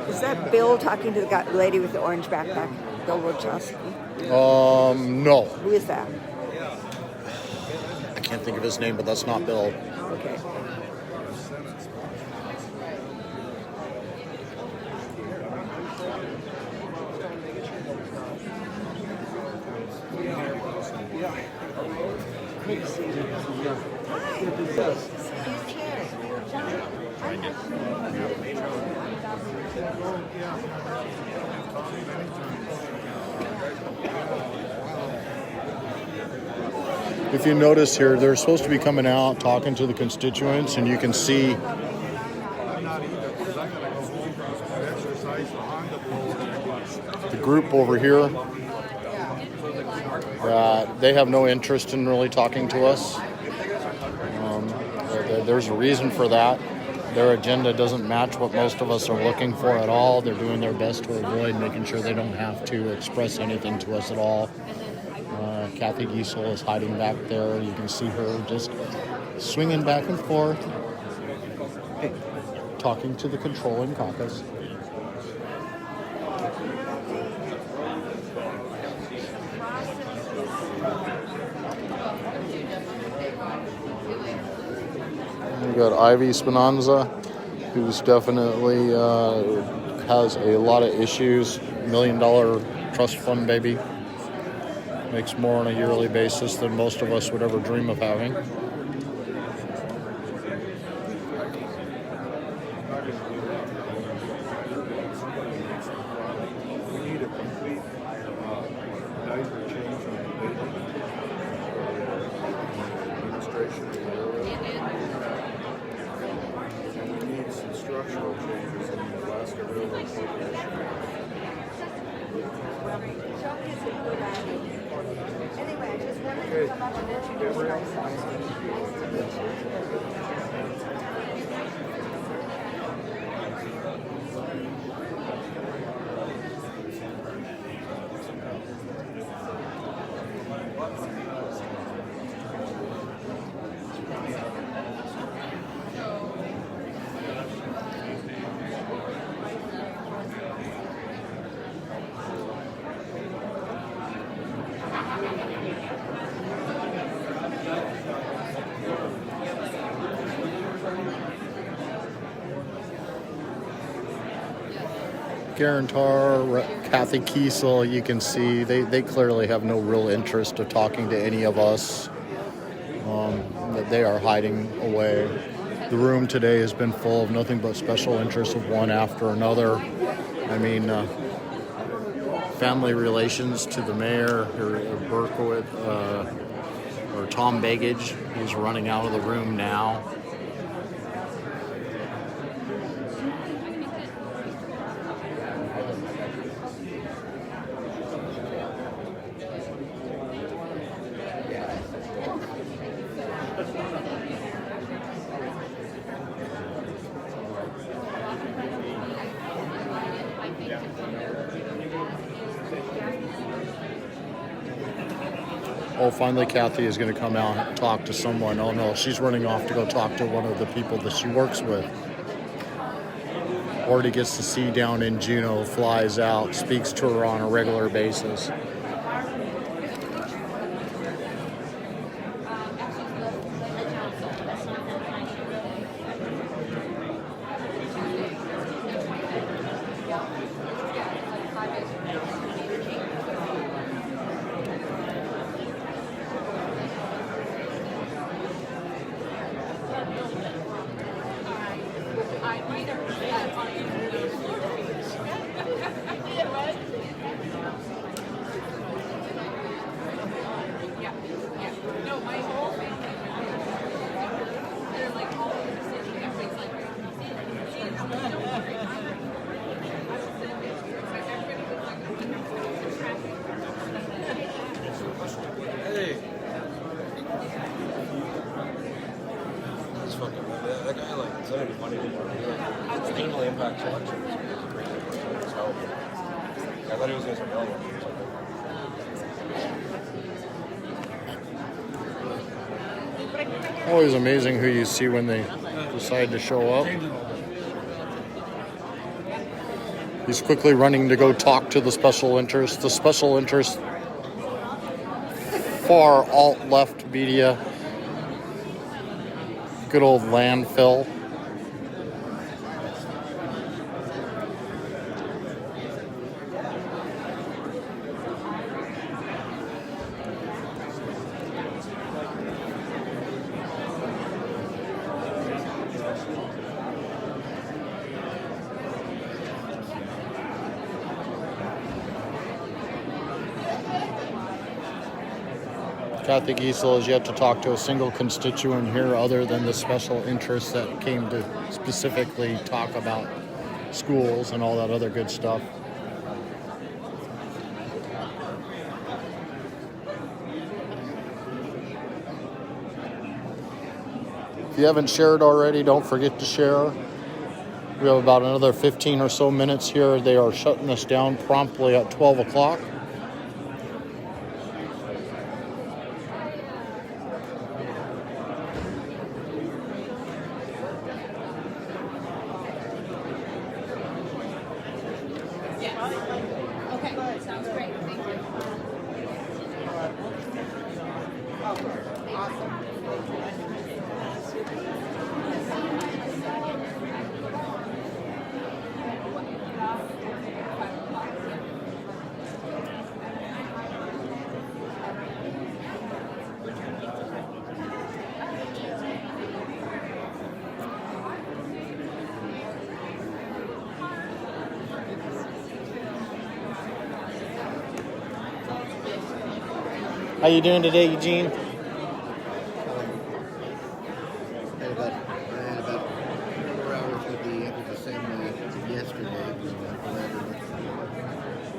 Is that Bill talking to the lady with the orange backpack? Bill Wojcicki? No. Who is that? I can't think of his name, but that's not Bill. Okay. If you notice here, they're supposed to be coming out, talking to the constituents, and you can see the group over here. They have no interest in really talking to us. There's a reason for that. Their agenda doesn't match what most of us are looking for at all. They're doing their best to avoid making sure they don't have to express anything to us at all. Cathy Giessel is hiding back there. You can see her just swinging back and forth, talking to the controlling caucus. We've got Ivy Spinanza, who's definitely has a lot of issues. $1 million trust fund baby. Makes more on a yearly basis than most of us would ever dream of having. Geran, Tarr, Cathy Giessel, you can see they clearly have no real interest of talking to any of us. That they are hiding away. The room today has been full of nothing but special interests of one after another. I mean, family relations to the mayor, or Berkowitz, or Tom Begage, who's running out of the room now. Oh, finally Cathy is going to come out and talk to someone. Oh no, she's running off to go talk to one of the people that she works with. already gets to see down in Juneau, flies out, speaks to her on a regular basis. Always amazing who you see when they decide to show up. He's quickly running to go talk to the special interest. The special interest, far alt-left media. Good old landfill. Cathy Giessel has yet to talk to a single constituent here other than the special interests that came to specifically talk about schools and all that other good stuff. If you haven't shared already, don't forget to share. We have about another 15 or so minutes here. They are shutting us down promptly at 12 o'clock. How you doing today, Eugene? I had about 4 hours with the Anchorage Assembly yesterday. It was like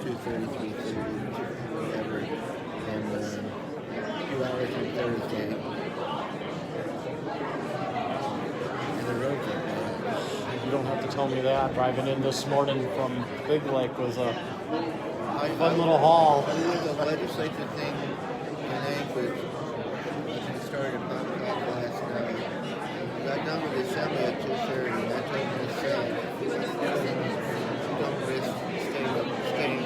2:30, 3:30, whatever, and 2 hours on Thursday. And the roads are bad. You don't have to tell me that. Driving in this morning from Big Lake was a fun little haul. There's a legislature thing in Anchorage. We started at 5 o'clock last night. We got done with the assembly at 2:30, and I told myself, don't risk staying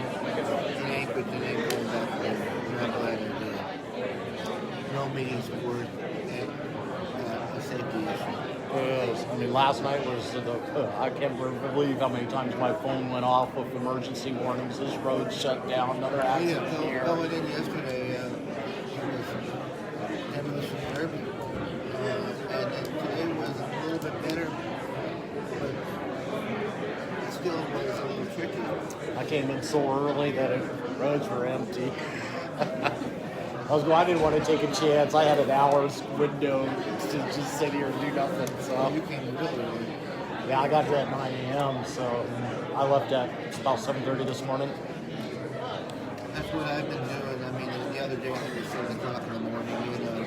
in Anchorage and then going back there. And I'm glad I did. No meeting's worth a safety issue. Yes. I mean, last night was I can't believe how many times my phone went off with emergency warnings. This road shut down, another accident here. Going in yesterday, it was nervy. And then today was a little bit better, but it still was a little tricky. I came in so early that the roads were empty. I didn't want to take a chance. I had an hour's window to just sit here and do nothing. So you came really early. Yeah, I got here at 9 a.m. So I left at about 7:30 this morning. That's what I've been doing. I mean, the other day it was 7 o'clock in the morning,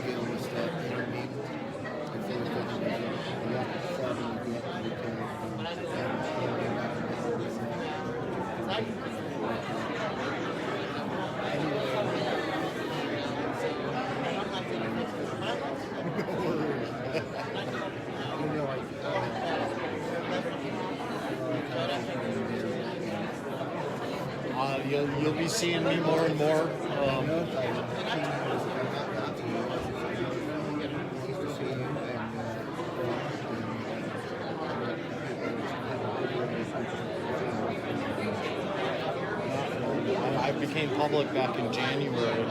dealing with stuff. You know what I mean? And things that you do. Yeah, 7 You'll be seeing me more and more. I became public back in January.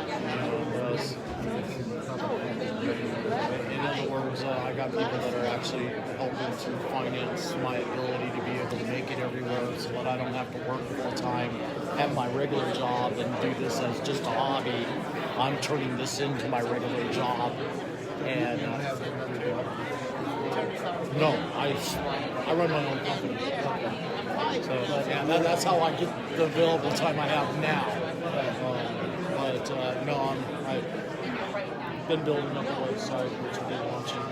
In other words, I got people that are actually helping to finance my ability to be able to make it everywhere so that I don't have to work full time, have my regular job, and do this as just a hobby. I'm turning this into my regular job. And no, I run my own company. So yeah, that's how I get the available time I have now. No, I've been building up a website, which will be launching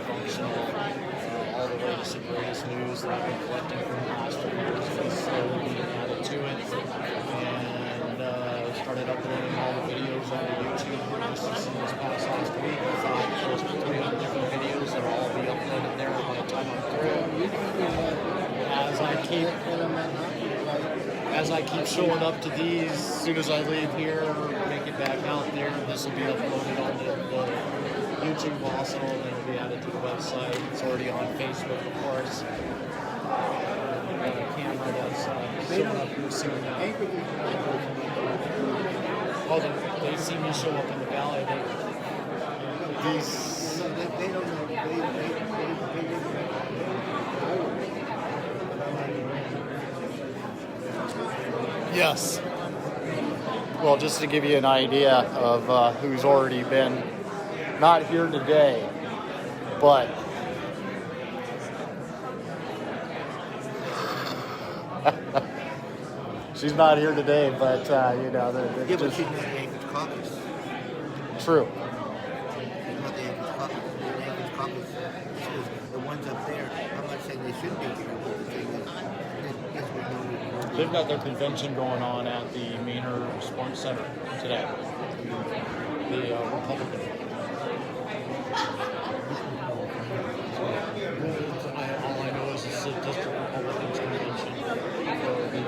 functional. All the latest and greatest news that I've been collecting from the last few years is slowly being added to it. And started uploading all the videos on YouTube. This past last week, I thought close to 300 different videos that will all be uploaded there by the time I'm through. As I keep showing up to these, as soon as I leave here, make it back out there, this will be uploaded on the YouTube also, and it'll be added to the website. It's already on Facebook, of course. I've got a camera that's showing up here soon now. Oh, they see me show up in the valley. They don't know. Yes. Well, just to give you an idea of who's already been not here today, but she's not here today, but you know, yeah, but she's not the Anchorage Caucus. True. She's not the Anchorage Caucus. The Anchorage Caucus is the ones up there. I'm not saying they should be here, but the thing is, yes, we know. They've got their convention going on at the Maynard Sports Center today. The Republican. All I know is it's a district Republicans convention for the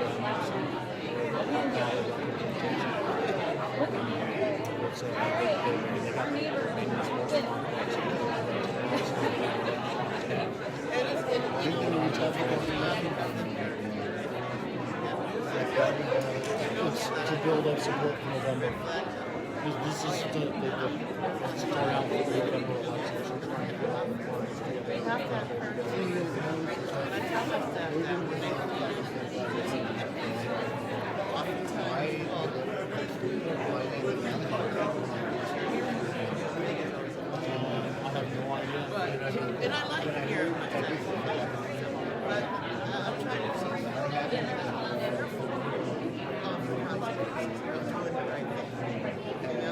they got the Maynard Sports to build up support for November. This is to start out with the November elections. We're trying to get all the parties I have no idea. And I like it here. But I'm trying to see.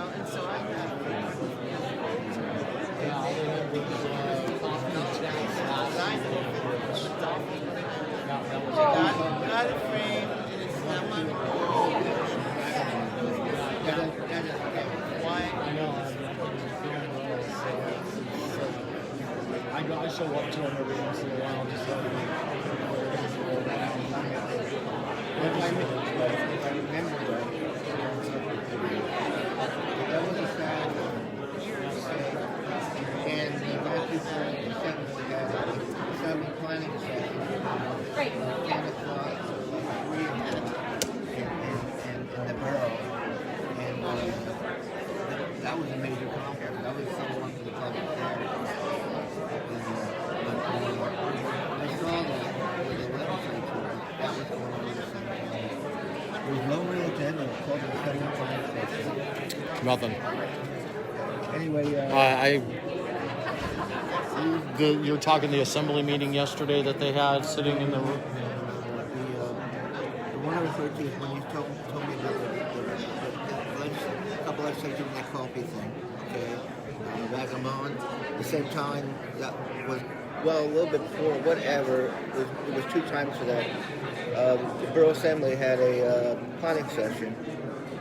And so I got got a frame, and it's not my why? I show up to them every once in a while, just like I remember that. That was a sad and the last before the seventh we had a seven planning session. 10 o'clock, 3 o'clock in the borough. And that was a major conference. That was someone for the public there. I saw that with the legislature. That was going on the same time. There was no real agenda. It was called the seven planning session. nothing. Anyway, you're talking the assembly meeting yesterday that they had sitting in the room. The one I referred to is when you told me about the couple legislators doing that coffee thing. Okay, Vagabond. At the same time, that was a little bit before. Whatever. It was 2 times for that. The Borough Assembly had a planning session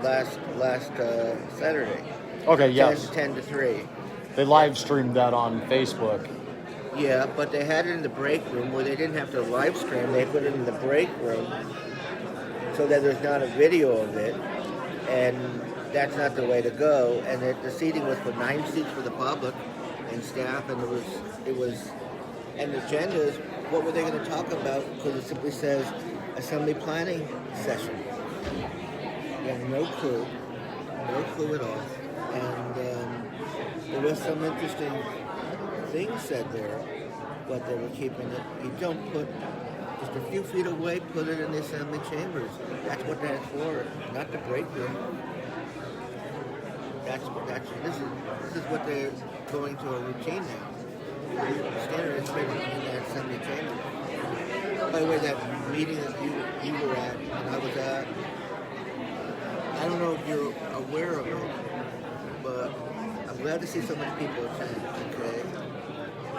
last Saturday. Okay, yes. 10 to 3. They live streamed that on Facebook. Yeah, but they had it in the break room where they didn't have to live stream. They put it in the break room so that there's not a video of it, and that's not the way to go. And the seating was for 9 seats for the public and staff, and it was, and the agendas. What were they going to talk about? Because it simply says assembly planning session. You have no clue at all, and there was some interesting things said there, but they were keeping it. You don't put just a few feet away, put it in the assembly chambers. That's what that's for, not the break room. This is what they're going to a routine now. Standard is written in the assembly chamber. By the way, that meeting that you were at and I was at, I don't know if you're aware of it, but I'm glad to see so many people attend, okay?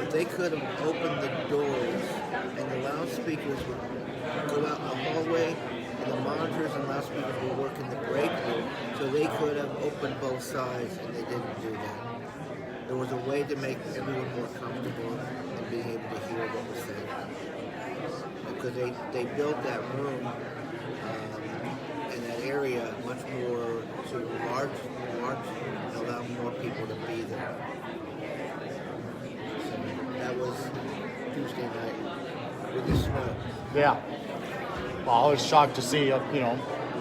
If they could have opened the doors and the loudspeakers would go out in the hallway and the monitors and loudspeakers would work in the break room, so they could have opened both sides, and they didn't do that. There was a way to make everyone more comfortable and being able to hear what was said. Because they built that room and that area much more to large and allow more people to be there. That was Tuesday night with the snow. Yeah. Well, I was shocked to see a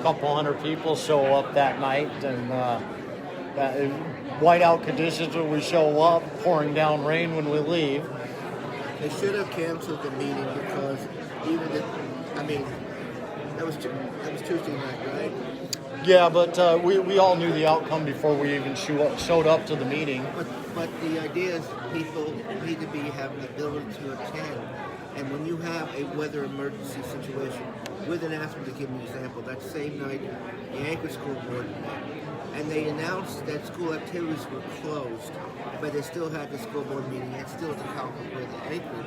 couple hundred people show up that night, and in whiteout conditions when we show up, pouring down rain when we leave. They should have canceled the meeting because that was Tuesday night, right? Yeah, but we all knew the outcome before we even showed up to the meeting. But the idea is people need to have the ability to attend. And when you have a weather emergency situation, with an asked me to give an example, that same night, the Anchorage School Board met, and they announced that school activities were closed, but they still had the school board meeting, and still at the Concord with Anchorage.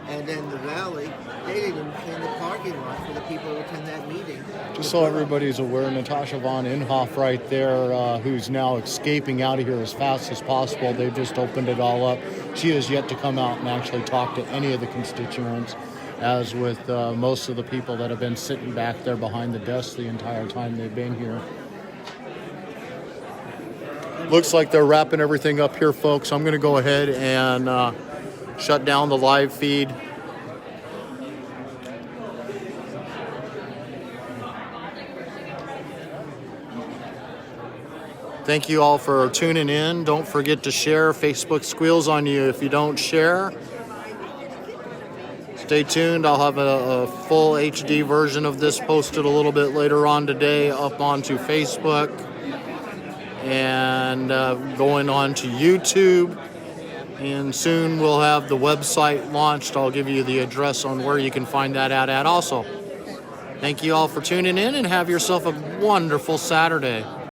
And then the rally, they didn't even clean the parking lot for the people who attend that meeting. Just so everybody's aware, Natasha von Imhof right there, who's now escaping out of here as fast as possible. They've just opened it all up. She has yet to come out and actually talk to any of the constituents, as with most of the people that have been sitting back there behind the desk the entire time they've been here. Looks like they're wrapping everything up here, folks. I'm going to go ahead and shut down the live feed. Thank you all for tuning in. Don't forget to share. Facebook squeals on you if you don't share. Stay tuned. I'll have a full HD version of this posted a little bit later on today up onto Facebook and going on to YouTube. And soon we'll have the website launched. I'll give you the address on where you can find that at also. Thank you all for tuning in and have yourself a wonderful Saturday.